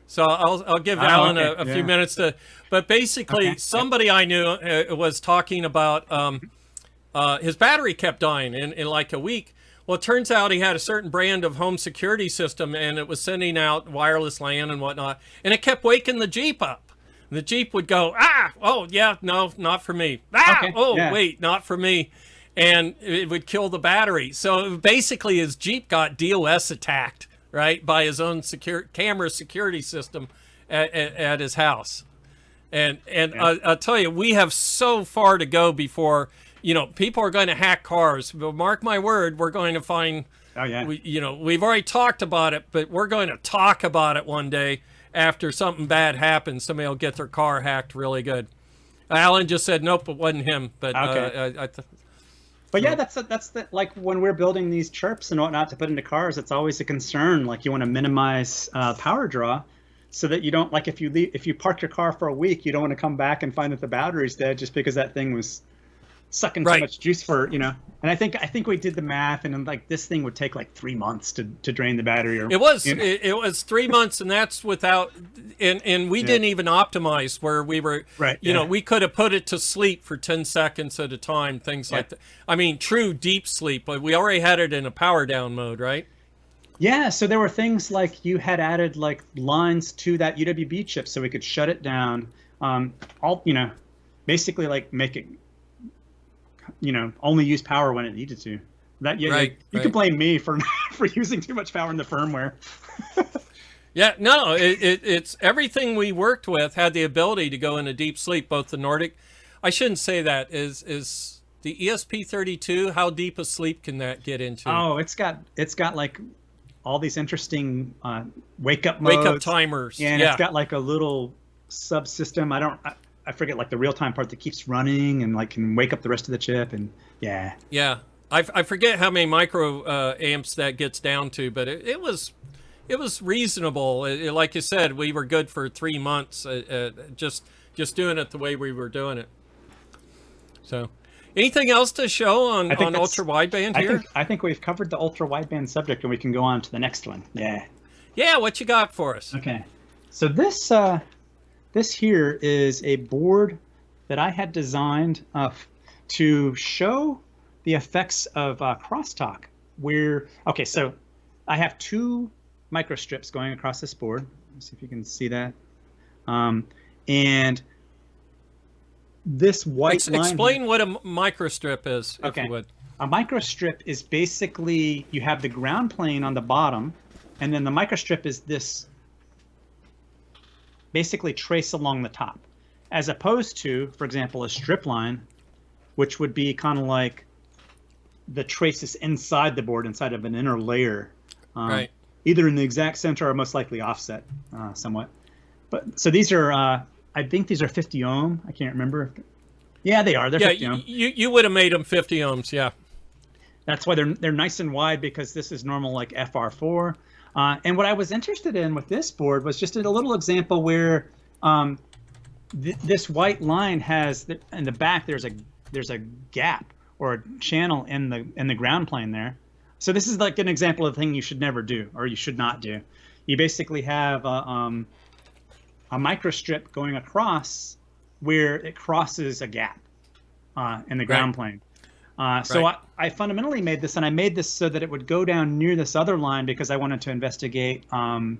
So I'll give Alan a few minutes to, but basically somebody I knew was talking about his battery kept dying in like a week. Well, it turns out he had a certain brand of home security system, and it was sending out wireless LAN and whatnot, and it kept waking the Jeep up. And the Jeep would go, no, not for me. Wait, not for me. And it would kill the battery. So basically his Jeep got DOS attacked, right, by his own camera security system at his house. And I'll tell you, we have so far to go before... people are going to hack cars. But mark my word, we're going to find. Oh yeah. We've already talked about it, but we're going to talk about it one day after something bad happens. Somebody will get their car hacked really good. Alan just said nope, it wasn't him. But but yeah, that's like when we're building these chirps and whatnot to put into cars, it's always a concern. Like you want to minimize power draw. so that you don't, like, if you park your car for a week, you don't want to come back and find that the battery's dead just because that thing was sucking too much juice for, you know. And I think we did the math, and like this thing would take like 3 months to drain the battery. Or, it was you know. it was 3 months, and that's without, and we didn't even optimize where we were. Right. You know, we could have put it to sleep for 10 seconds at a time, things like that. I mean, true deep sleep, but we already had it in a power down mode, right? Yeah, so there were things like you had added like lines to that UWB chip so we could shut it down. All, you know, basically like make it, you know, only use power when it needed to. That you could blame me for for using too much power in the firmware. Yeah, no, it's everything we worked with had the ability to go into deep sleep. Both the Nordic, I shouldn't say that, is the ESP32. How deep a sleep can that get into? Oh, it's got like all these interesting wake up timers. Yeah, and it's got like a little subsystem. I forget, like the real time part that keeps running and like can wake up the rest of the chip. And yeah. I forget how many micro amps that gets down to, but it was reasonable. Like you said, we were good for 3 months, just doing it the way we were doing it. So, anything else to show on ultra wideband here? I think we've covered the ultra wideband subject, and we can go on to the next one. Yeah. Yeah, what you got for us? Okay. So this here is a board that I had designed to show the effects of crosstalk. So I have 2 microstrips going across this board. Let's see if you can see that. And this white line. Explain what a microstrip is, if you would. A microstrip is basically, you have the ground plane on the bottom, and then the microstrip is this basically trace along the top, as opposed to, for example, a strip line, which would be kind of like the traces inside the board, inside of an inner layer, either in the exact center or most likely offset somewhat. But so these are, I think these are 50 ohm. I can't remember. Yeah, they are. They're 50 ohm. You would have made them 50 ohms, yeah. That's why they're nice and wide, because this is normal like FR4. And what I was interested in with this board was just a little example where this white line has in the back there's a gap or a channel in the ground plane there. So this is like an example of a thing you should never do, or you should not do. You basically have a microstrip going across where it crosses a gap in the ground plane. So I fundamentally made this, and I made this so that it would go down near this other line because I wanted to investigate, crosstalk,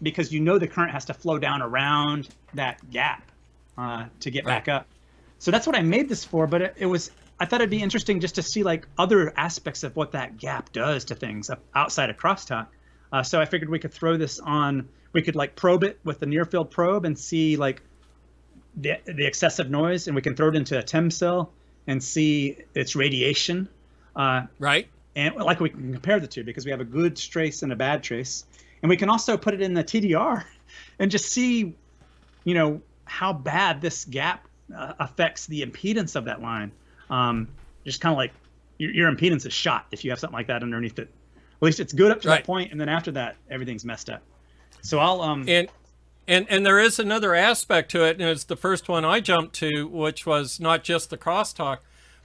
because the current has to flow down around that gap to get back up. So that's what I made this for. But I thought it'd be interesting just to see like other aspects of what that gap does to things outside of crosstalk. So I figured we could throw this on. We could like probe it with the near field probe and see like the excessive noise, and we can throw it into a TEM cell and see its radiation. And like we can compare the two because we have a good trace and a bad trace. And we can also put it in the TDR and just see, how bad this gap affects the impedance of that line. Just kind of like your impedance is shot if you have something like that underneath it. At least it's good up to that point, and then after that, everything's messed up. So I'll And there is another aspect to it, and it's the first one I jumped to, which was not just the crosstalk,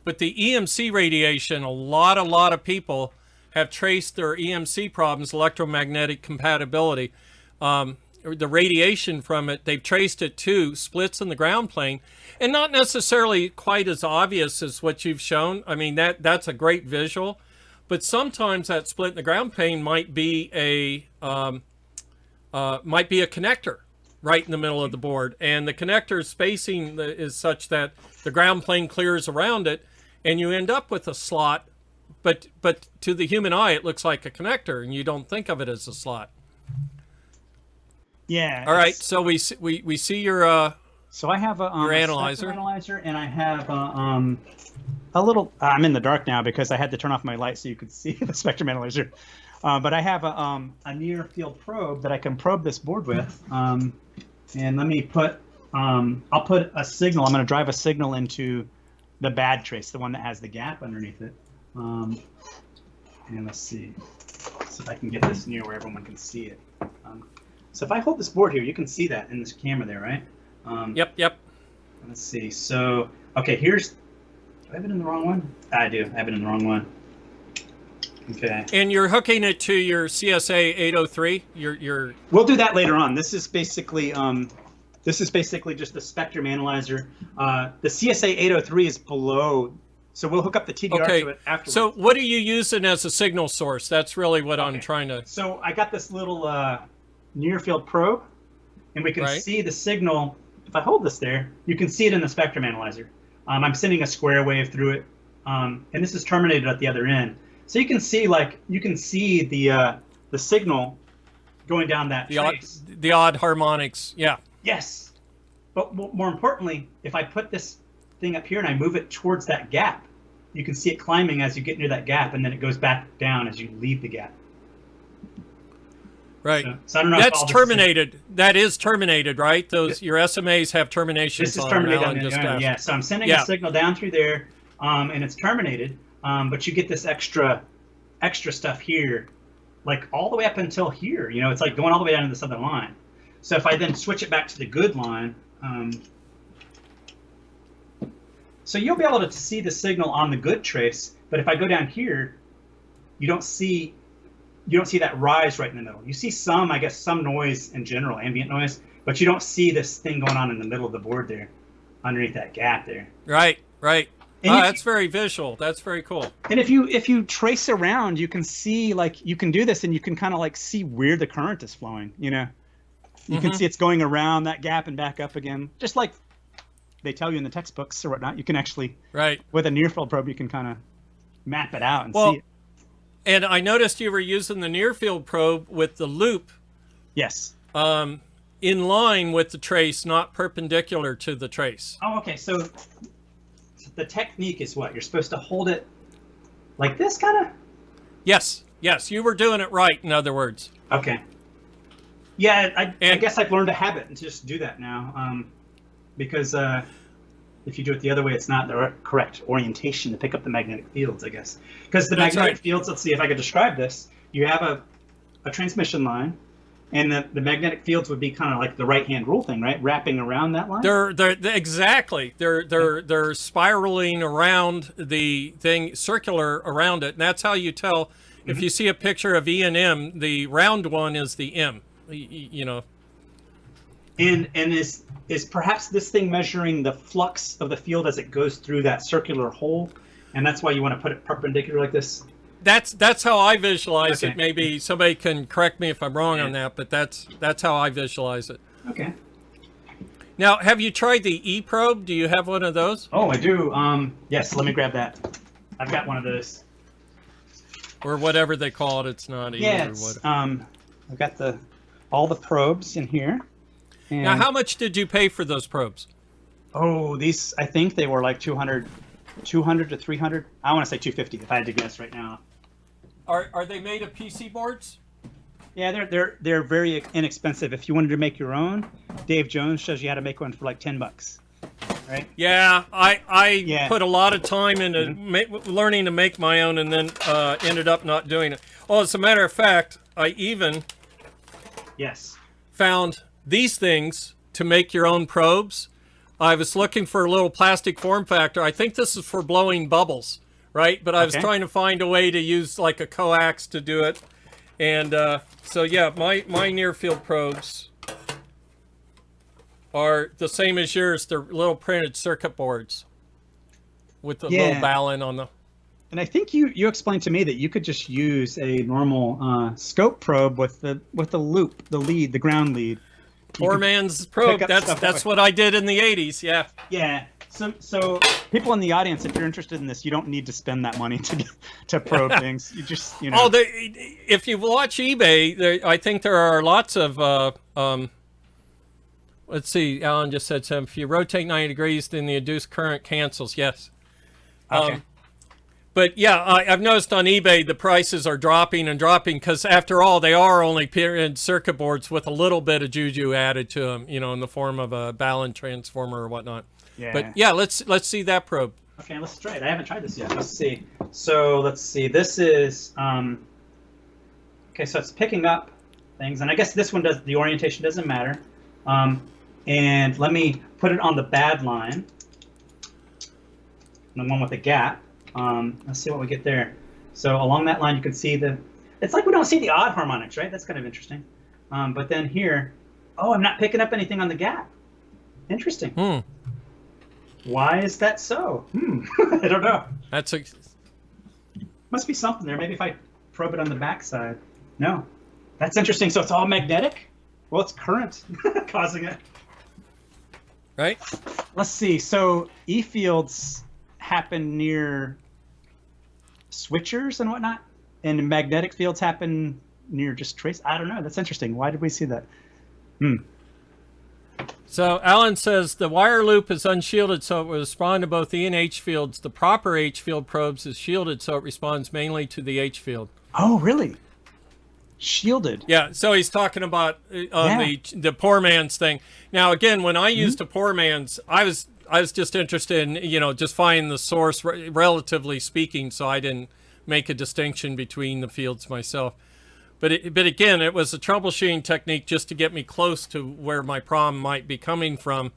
but the EMC radiation. A lot of people have traced their EMC problems, electromagnetic compatibility. The radiation from it, they've traced it to splits in the ground plane, and not necessarily quite as obvious as what you've shown. I mean, that's a great visual, but sometimes that split in the ground plane might be a connector right in the middle of the board, and the connector spacing is such that the ground plane clears around it, and you end up with a slot, but to the human eye it looks like a connector, and you don't think of it as a slot. Yeah. All right. So we see your so I have your analyzer, and I have a little. I'm in the dark now because I had to turn off my light so you could see the spectrum analyzer. But I have a near field probe that I can probe this board with. And let me put, I'll put a signal. I'm going to drive a signal into the bad trace, the one that has the gap underneath it. And let's see. see if I can get this near where everyone can see it. So if I hold this board here, you can see that in this camera there, right? Yep. Let's see. So, okay, here's... Do I have it in the wrong one? I do. I have it in the wrong one. Okay. And you're hooking it to your CSA 803? Your We'll do that later on. This is basically just the spectrum analyzer. The CSA 803 is below, so we'll hook up the TDR to it afterwards. So what are you using as a signal source? That's really what I'm trying to... So I got this little near field probe, and we can see the signal. If I hold this there, you can see it in the spectrum analyzer. I'm sending a square wave through it, and this is terminated at the other end. So you can see the signal going down that trace. The odd harmonics, yeah. Yes, but more importantly, if I put this thing up here and I move it towards that gap, you can see it climbing as you get near that gap, and then it goes back down as you leave the gap. Right. So I don't know. That's terminated. That is terminated, right? Those your SMAs have terminations. This is on terminated. them. Yeah. So I'm sending a signal down through there, and it's terminated. But you get this extra stuff here, like all the way up until here. You know, it's like going all the way down to this other line. So if I then switch it back to the good line, so you'll be able to see the signal on the good trace. But if I go down here, you don't see that rise right in the middle. You see some, I guess, some noise in general, ambient noise, but you don't see this thing going on in the middle of the board there, underneath that gap there. Right. And That's very visual. That's very cool. And if you trace around, you can see, like, you can do this, and you can kind of like see where the current is flowing. You know, you can see it's going around that gap and back up again, just like they tell you in the textbooks or whatnot. You can actually, with a near field probe, you can kind of map it out and see it. And I noticed you were using the near field probe with the loop. Yes. In line with the trace, not perpendicular to the trace. Oh, okay. So the technique is what? You're supposed to hold it like this, kind of? Yes. You were doing it right, in other words. Okay. Yeah, I guess I've learned a habit and just do that now. Because if you do it the other way, it's not the correct orientation to pick up the magnetic fields, I guess. Because the magnetic fields, let's see if I could describe this. You have a transmission line, and the magnetic fields would be kind of like the right-hand rule thing, right? Wrapping around that line? They're exactly. They're spiraling around the thing, circular around it. And that's how you tell. If you see a picture of E and M, the round one is the M, you know. And is perhaps this thing measuring the flux of the field as it goes through that circular hole, and that's why you want to put it perpendicular like this? That's how I visualize it. Maybe somebody can correct me if I'm wrong on that, but that's how I visualize it. Okay. Now, have you tried the E probe? Do you have one of those? Oh, I do. Yes, let me grab that. I've got one of those. Or whatever they call it. It's not E. Yeah, or what. I've got all the probes in here. And now, how much did you pay for those probes? Oh, these, I think they were like 200 to 300. I want to say 250 if I had to guess right now. Are they made of PC boards? Yeah, they're very inexpensive. If you wanted to make your own, Dave Jones shows you how to make one for like $10, right? Yeah, I put a lot of time into learning to make my own, and then ended up not doing it. Oh, as a matter of fact, I even found these things to make your own probes. I was looking for a little plastic form factor. I think this is for blowing bubbles, right? But I was trying to find a way to use like a coax to do it. And so yeah, my near field probes are the same as yours. They're little printed circuit boards with the little ballon on them. And I think you explained to me that you could just use a normal scope probe with the loop, the ground lead. Poor man's probe. That's what I did in the 80s. Yeah. Yeah. So people in the audience, if you're interested in this, you don't need to spend that money to probe things. You just, you know. Oh, if you watch eBay, I think there are lots of. Let's see. Alan just said something. If you rotate 90 degrees, then the induced current cancels. Yes. Okay. But yeah, I've noticed on eBay the prices are dropping and dropping because after all, they are only printed circuit boards with a little bit of juju added to them, you know, in the form of a ballon transformer or whatnot. Yeah. But yeah, let's see that probe. Okay, let's try it. I haven't tried this yet. Let's see. So let's see. This is okay. Okay, so it's picking up things, and I guess this one does, the orientation doesn't matter. And let me put it on the bad line, the one with the gap. Let's see what we get there. So along that line, you can see it's like we don't see the odd harmonics, right? That's kind of interesting. But then here, oh, I'm not picking up anything on the gap. Interesting. Why is that so? I don't know. Must be something there. Maybe if I probe it on the backside. No. That's interesting. So it's all magnetic? Well, it's current causing it. Right. Let's see. So E fields happen near switchers and whatnot, and magnetic fields happen near just trace. I don't know. That's interesting. Why did we see that? So Alan says the wire loop is unshielded, so it will respond to both E and H fields. The proper H field probes is shielded, so it responds mainly to the H field. Oh, really? Shielded. Yeah. So he's talking about the poor man's thing. Now, again, when I used a poor man's, I was just interested in just finding the source, relatively speaking. So I didn't make a distinction between the fields myself. But again, it was a troubleshooting technique just to get me close to where my problem might be coming from.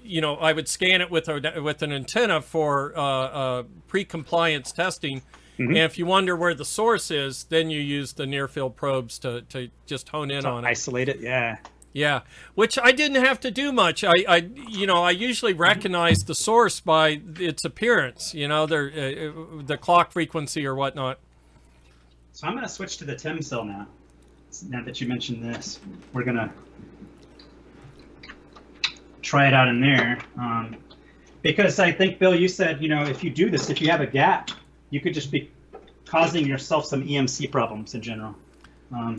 I would scan it with an antenna for pre-compliance testing. And if you wonder where the source is, then you use the near-field probes to just hone in on it. Isolate it, yeah. Yeah, which I didn't have to do much. I usually recognize the source by its appearance, the clock frequency or whatnot. So I'm going to switch to the TEM cell now. Now that you mentioned this, we're going to try it out in there. Because I think, Bill, you said, if you do this, if you have a gap, you could just be causing yourself some EMC problems in general. I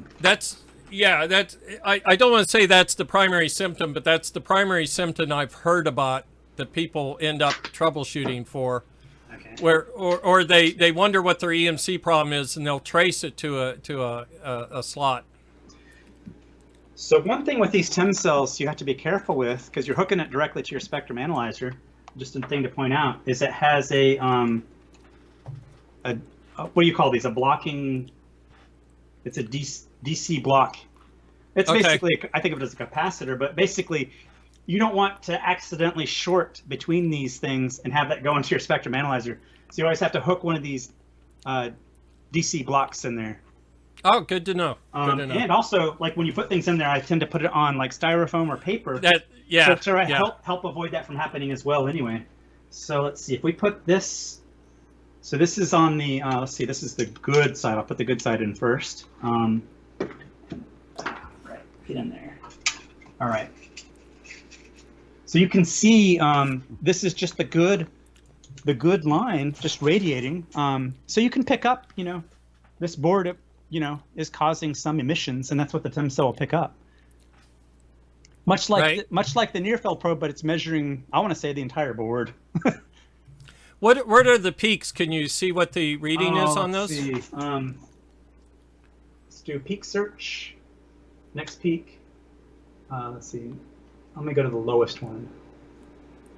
don't want to say that's the primary symptom, but that's the primary symptom I've heard about that people end up troubleshooting for. Okay. Or they wonder what their EMC problem is, and they'll trace it to a slot. So one thing with these TEM cells you have to be careful with, because you're hooking it directly to your spectrum analyzer. Just a thing to point out is it has a what do you call these? A blocking. It's a DC block. It's basically, I think of it as a capacitor, but basically, you don't want to accidentally short between these things and have that go into your spectrum analyzer. So you always have to hook one of these DC blocks in there. Oh, good to know. And also, like when you put things in there, I tend to put it on like styrofoam or paper. Help avoid that from happening as well. Anyway, so let's see if we put this. So this is on the. Let's see. This is the good side. I'll put the good side in first. Right, get in there. All right. So you can see this is just the good line just radiating. So you can pick up, this board, is causing some emissions, and that's what the TEM cell will pick up. Much like the near field probe, but it's measuring, I want to say, the entire board. What are the peaks? Can you see what the reading is on those? Let's do peak search. Next peak. Let's see. Let me go to the lowest one.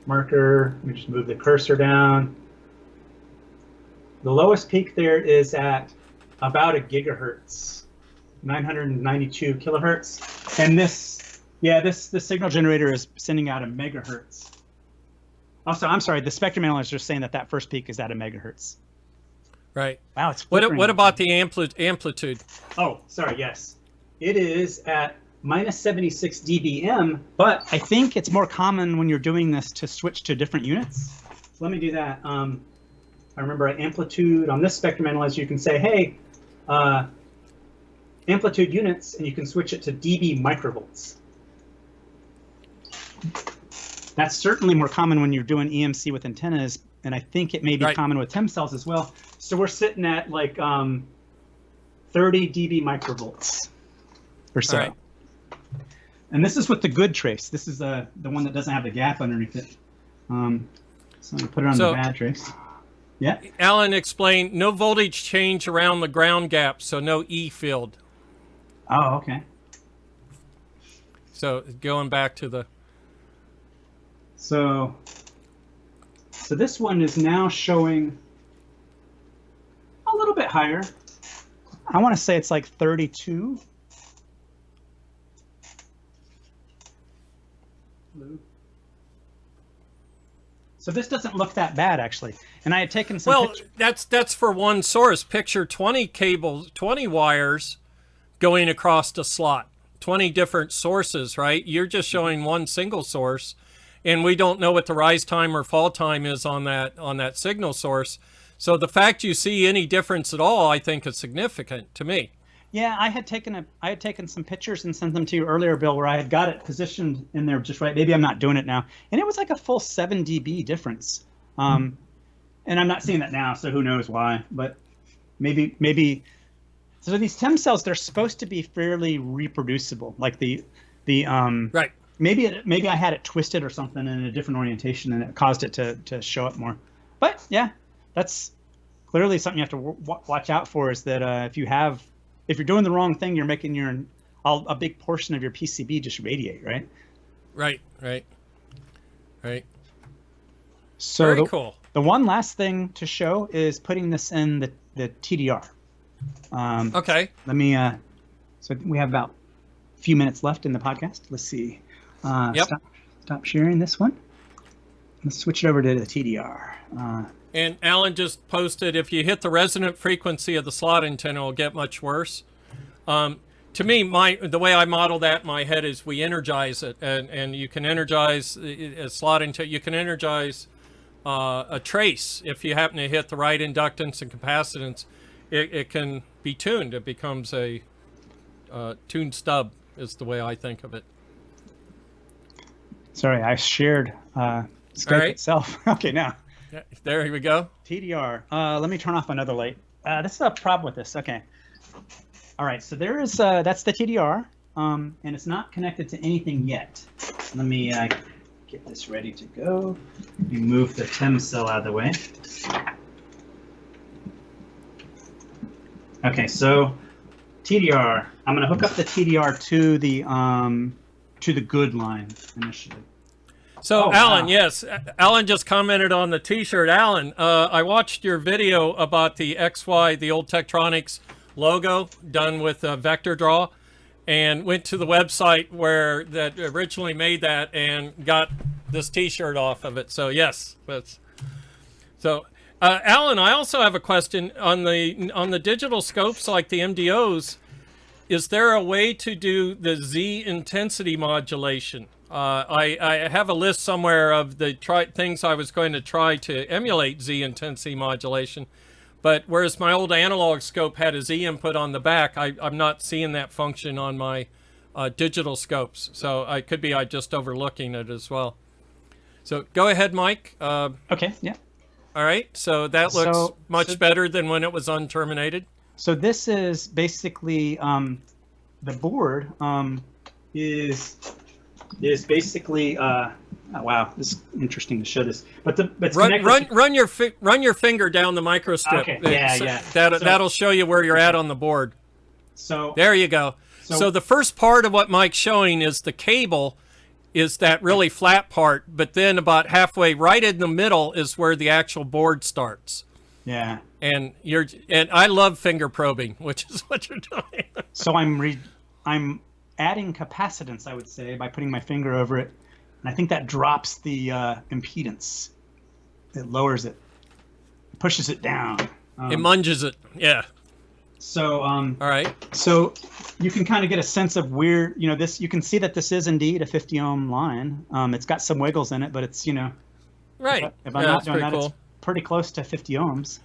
Marker. Let me just move the cursor down. The lowest peak there is at about a gigahertz, 992 kilohertz. And this signal generator is sending out a megahertz. Also, I'm sorry, the spectrum analyzer is saying that first peak is at a megahertz. Right. Wow, it's what about the amplitude? Oh, sorry, yes. It is at minus 76 dBm, but I think it's more common when you're doing this to switch to different units. So let me do that. I remember at amplitude on this spectrum analyzer, you can say, hey, amplitude units, and you can switch it to dB microvolts. That's certainly more common when you're doing EMC with antennas, and I think it may be common with TEM cells as well. So we're sitting at like 30 dB microvolts or so. Right. And this is with the good trace. This is the one that doesn't have the gap underneath it. So I'm going to put it on the bad trace. Yeah. Alan explained, no voltage change around the ground gap, so no E field. Oh, okay. So going back to the... So this one is now showing a little bit higher. I want to say it's like 32. So this doesn't look that bad, actually. And I had taken some pictures. That's for one source. Picture 20 cables, 20 wires going across the slot. 20 different sources, right? You're just showing one single source, and we don't know what the rise time or fall time is on that signal source. So the fact you see any difference at all, I think, is significant to me. Yeah, I had taken some pictures and sent them to you earlier, Bill, where I had got it positioned in there just right. Maybe I'm not doing it now, and it was like a full 7 dB difference. And I'm not seeing that now, so who knows why? But maybe. So these stem cells, they're supposed to be fairly reproducible, like the right. Maybe I had it twisted or something in a different orientation, and it caused it to show up more. But yeah, that's clearly something you have to watch out for. Is that if you're doing the wrong thing, you're making a big portion of your PCB just radiate, right? Right. So very cool. The one last thing to show is putting this in the TDR. Okay. Let me. So we have about a few minutes left in the podcast. Let's see. Yep. Stop sharing this one. Let's switch it over to the TDR. And Alan just posted, if you hit the resonant frequency of the slot antenna, it'll get much worse. To me, the way I model that in my head is we energize it, and you can energize a slot antenna. You can energize a trace if you happen to hit the right inductance and capacitance. It can be tuned. It becomes a tuned stub, is the way I think of it. Sorry, I shared Skype itself. Okay, now. Yeah, there we go. TDR. Let me turn off another light. This is a problem with this. Okay. All right, so there is that's the TDR, and it's not connected to anything yet. Let me get this ready to go. Let me move the TEM cell out of the way. Okay, so TDR. I'm going to hook up the TDR to the good line initially. So, Alan, yes, Alan just commented on the T-shirt. Alan, I watched your video about the XY, the old Tektronix logo done with vector draw, and went to the website where that originally made that and got this T-shirt off of it. So, yes, so. Alan, I also have a question on the digital scopes like the MDOs. Is there a way to do the Z intensity modulation? I have a list somewhere of the things I was going to try to emulate Z intensity modulation, but whereas my old analog scope had a Z input on the back, I'm not seeing that function on my digital scopes. So I just overlooking it as well. So go ahead, Mike. Okay. Yeah. All right, so that looks much better than when it was unterminated. So this is basically the board is basically oh, wow, this is interesting to show this. But run your finger down the microstrip. Okay. Yeah. That'll show you where you're at on the board. So there you go. So the first part of what Mike's showing is the cable. Is that really flat part, but then about halfway right in the middle is where the actual board starts. Yeah. And I love finger probing, which is what you're doing. So I'm adding capacitance, I would say, by putting my finger over it. And I think that drops the impedance. It lowers it, pushes it down. It munges it. Yeah. So all right. So you can kind of get a sense of where, this, you can see that this is indeed a 50 ohm line. It's got some wiggles in it, but it's, right. If I'm not doing that, cool. It's pretty close to 50 ohms.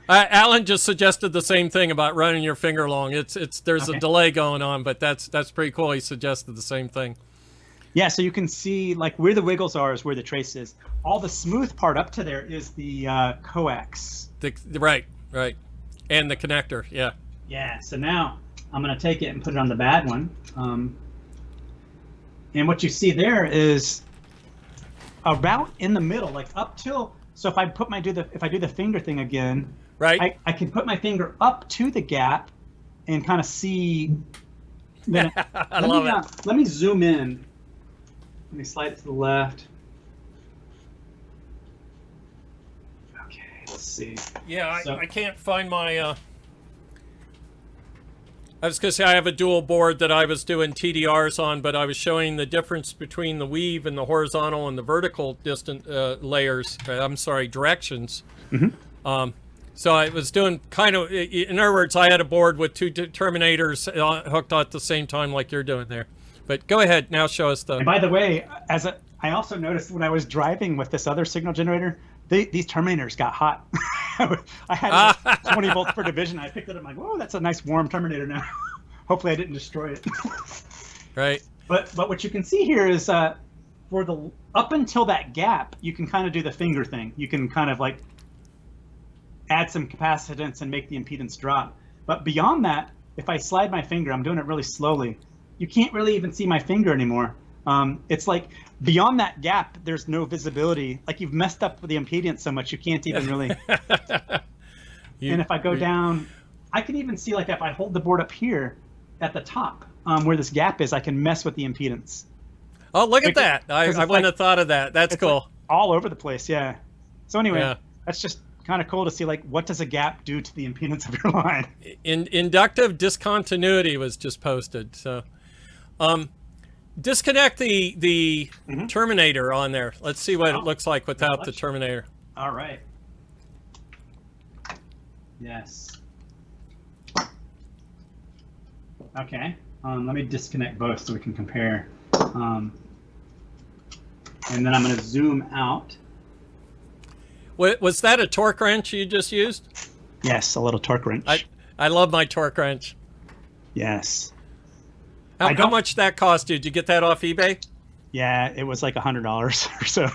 Alan just suggested the same thing about running your finger along. There's a delay going on, but that's pretty cool. He suggested the same thing. Yeah. So you can see like where the wiggles are is where the trace is. All the smooth part up to there is the coax. Right. And the connector. Yeah. Yeah. So now I'm going to take it and put it on the bad one. And what you see there is about in the middle, like up till. So if I do the finger thing again, right? I can put my finger up to the gap and kind of see. Then I love it. Let me zoom in. Let me slide it to the left. Okay, let's see. Yeah, I can't find my. I was going to say I have a dual board that I was doing TDRs on, but I was showing the difference between the weave and the horizontal and the vertical distant layers. I'm sorry, directions. So I was doing kind of, in other words, I had a board with two terminators hooked at the same time like you're doing there. But go ahead, now show us the... And by the way, I also noticed when I was driving with this other signal generator, these terminators got hot. I had 20 volts per division. I picked it up. I'm like, whoa, that's a nice warm terminator now. Hopefully I didn't destroy it. Right. But what you can see here is for the up until that gap, you can kind of do the finger thing. You can kind of like add some capacitance and make the impedance drop. But beyond that, if I slide my finger, I'm doing it really slowly, you can't really even see my finger anymore. It's like beyond that gap, there's no visibility. Like you've messed up with the impedance so much, you can't even really. And if I go down, I can even see like if I hold the board up here at the top where this gap is, I can mess with the impedance. Oh, look at that. I wouldn't have thought of that. That's cool. Like all over the place, yeah. So anyway, that's just kind of cool to see like what does a gap do to the impedance of your line. Inductive discontinuity was just posted. So disconnect the terminator on there. Let's see what it looks like without the terminator. All right. Yes. Okay. Let me disconnect both so we can compare. And then I'm going to zoom out. Was that a torque wrench you just used? Yes, a little torque wrench. I love my torque wrench. Yes. How much that cost you? Did you get that off eBay? Yeah, it was like $100 or so.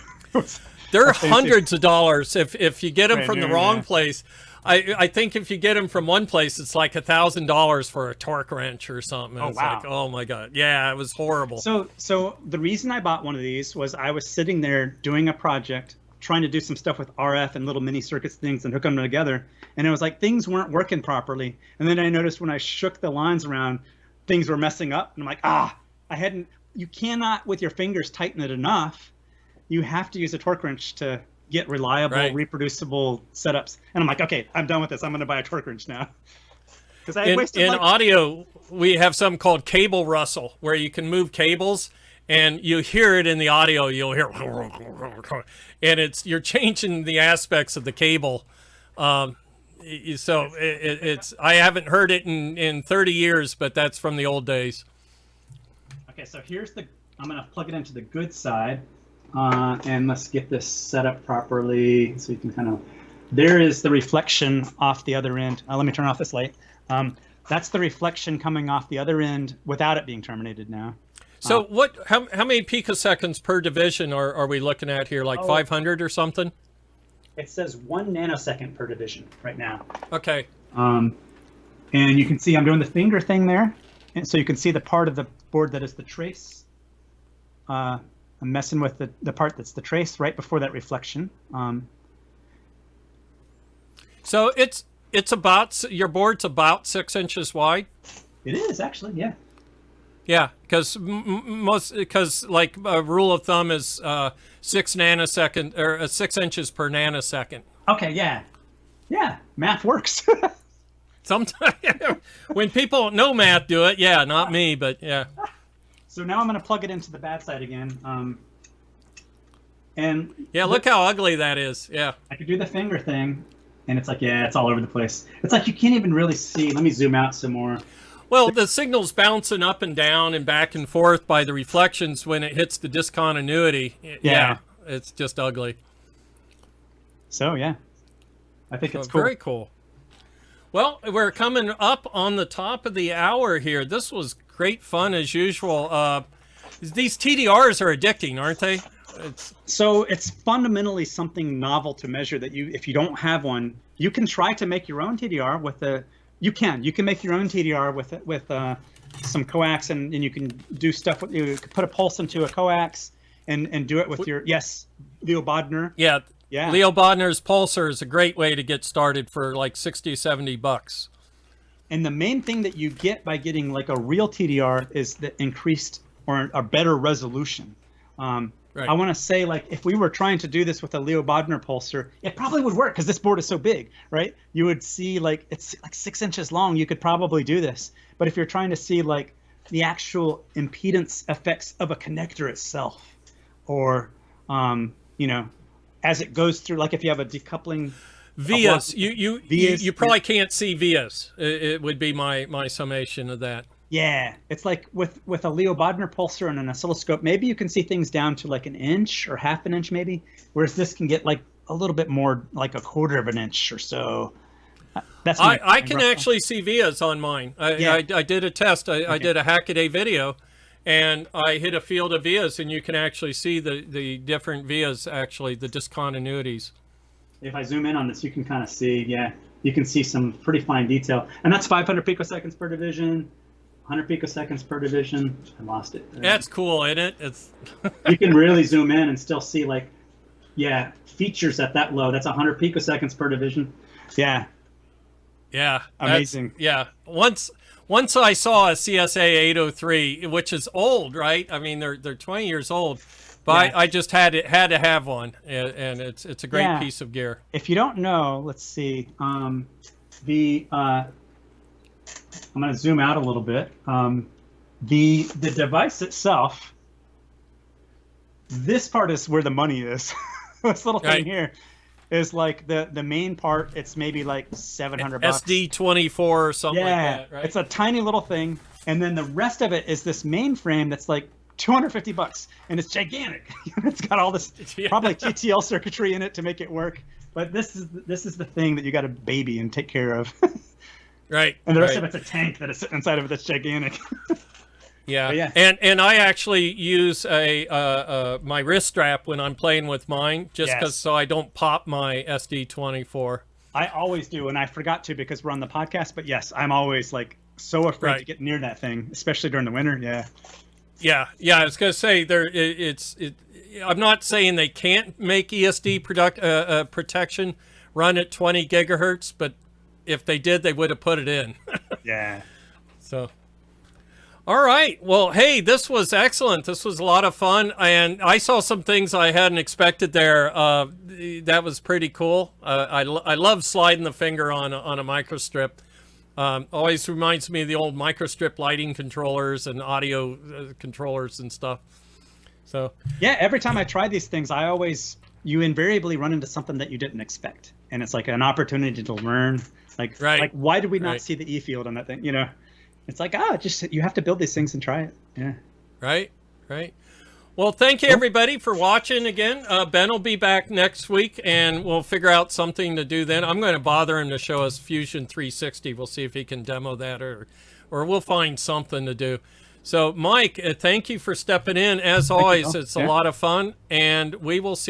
They're hundreds of dollars if you get them from the wrong place. I think if you get them from one place, it's like $1,000 for a torque wrench or something. Oh, it's wow. like, oh my God. Yeah, it was horrible. So the reason I bought one of these was I was sitting there doing a project, trying to do some stuff with RF and little mini circuits things and hook them together. And it was like things weren't working properly. And then I noticed when I shook the lines around, things were messing up. And I'm like, you cannot with your fingers tighten it enough. You have to use a torque wrench to get reliable, reproducible setups. And I'm like, okay, I'm done with this. I'm going to buy a torque wrench now. Because I wasted in audio, we have something called cable rustle, where you can move cables, and you hear it in the audio. You'll hear, and you're changing the aspects of the cable. So it's I haven't heard it in 30 years, but that's from the old days. Okay, so I'm going to plug it into the good side. And let's get this set up properly so you can kind of, there is the reflection off the other end. Let me turn off this light. That's the reflection coming off the other end without it being terminated now. So how many picoseconds per division are we looking at here? Like 500 or something? It says 1 nanosecond per division right now. Okay. And you can see I'm doing the finger thing there. And so you can see the part of the board that is the trace. I'm messing with the part that's the trace right before that reflection. So it's about, your board's about 6 inches wide? It is actually, yeah. Yeah, because like a rule of thumb is 6 nanosecond or 6 inches per nanosecond. Okay, yeah. Yeah, math works. Sometimes when people know math do it, yeah, not me, but yeah. So now I'm going to plug it into the bad side again. And yeah, look how ugly that is. Yeah. I could do the finger thing, and it's like, yeah, it's all over the place. It's like you can't even really see. Let me zoom out some more. Well, the signal's bouncing up and down and back and forth by the reflections when it hits the discontinuity. Yeah, it's just ugly. So, yeah. I think it's cool. Very cool. Well, we're coming up on the top of the hour here. This was great fun as usual. These TDRs are addicting, aren't they? So it's fundamentally something novel to measure that if you don't have one, you can try to make your own TDR with you can make your own TDR with some coax and you can do stuff with, you could put a pulse into a coax and do it with your, Leo Bodner. Yeah. Leo Bodner's pulsar is a great way to get started for like $60-70. And the main thing that you get by getting like a real TDR is the increased or a better resolution. Right. I want to say, like, if we were trying to do this with a Leo Bodmer pulsar, it probably would work because this board is so big, right? You would see, like, it's like 6 inches long. You could probably do this. But if you're trying to see, like, the actual impedance effects of a connector itself, or, you know, as it goes through, like if you have a decoupling vias, you probably can't see vias. It would be my summation of that. Yeah, it's like with a Leo Bodmer pulsar and an oscilloscope, maybe you can see things down to like 1 inch or half an inch maybe, whereas this can get like a little bit more, like 1/4 of an inch or so. That's I can actually see vias on mine. I did a test. I did a Hackaday video, and I hit a field of vias, and you can actually see the different vias, actually, the discontinuities. If I zoom in on this, you can kind of see, yeah, you can see some pretty fine detail. And that's 500 picoseconds per division, 100 picoseconds per division. I lost it. That's cool, isn't it? It's you can really zoom in and still see, like, yeah, features at that low. That's 100 picoseconds per division. Yeah. Yeah. Amazing. Yeah. Once I saw a CSA 803, which is old, right? I mean, they're 20 years old, but yeah. I just had to have one, and it's a great piece of gear. If you don't know, let's see. I'm going to zoom out a little bit. The device itself, this part is where the money is. This little thing here is like the main part. It's maybe like $700. SD24 or something like that, right? It's a tiny little thing, and then the rest of it is this mainframe that's like $250, and it's gigantic. It's got all this probably TTL circuitry in it to make it work. But this is the thing that you got to baby and take care of. Right. And the rest of it's a tank that is sitting inside of it that's gigantic. Yeah. And I actually use my wrist strap when I'm playing with mine, just because so I don't pop my SD24. I always do, and I forgot to because we're on the podcast. But yes, I'm always like so afraid to get near that thing, especially during the winter. Yeah. I was gonna say I'm not saying they can't make ESD protection run at 20 gigahertz, but if they did, they would have put it in. Yeah. So, all right. Well, hey, this was excellent. This was a lot of fun, and I saw some things I hadn't expected there. That was pretty cool. I love sliding the finger on a microstrip. Always reminds me of the old microstrip lighting controllers and audio controllers and stuff. So yeah, every time I try these things, you invariably run into something that you didn't expect, and it's like an opportunity to learn. Like why did we not see the E field on that thing? You know, it's like just you have to build these things and try it. Yeah. Right. Well, thank you everybody for watching again. Ben will be back next week, and we'll figure out something to do then. I'm going to bother him to show us Fusion 360. We'll see if he can demo that, or we'll find something to do. So, Mike, thank you for stepping in. As always, it's a lot of fun, and we will see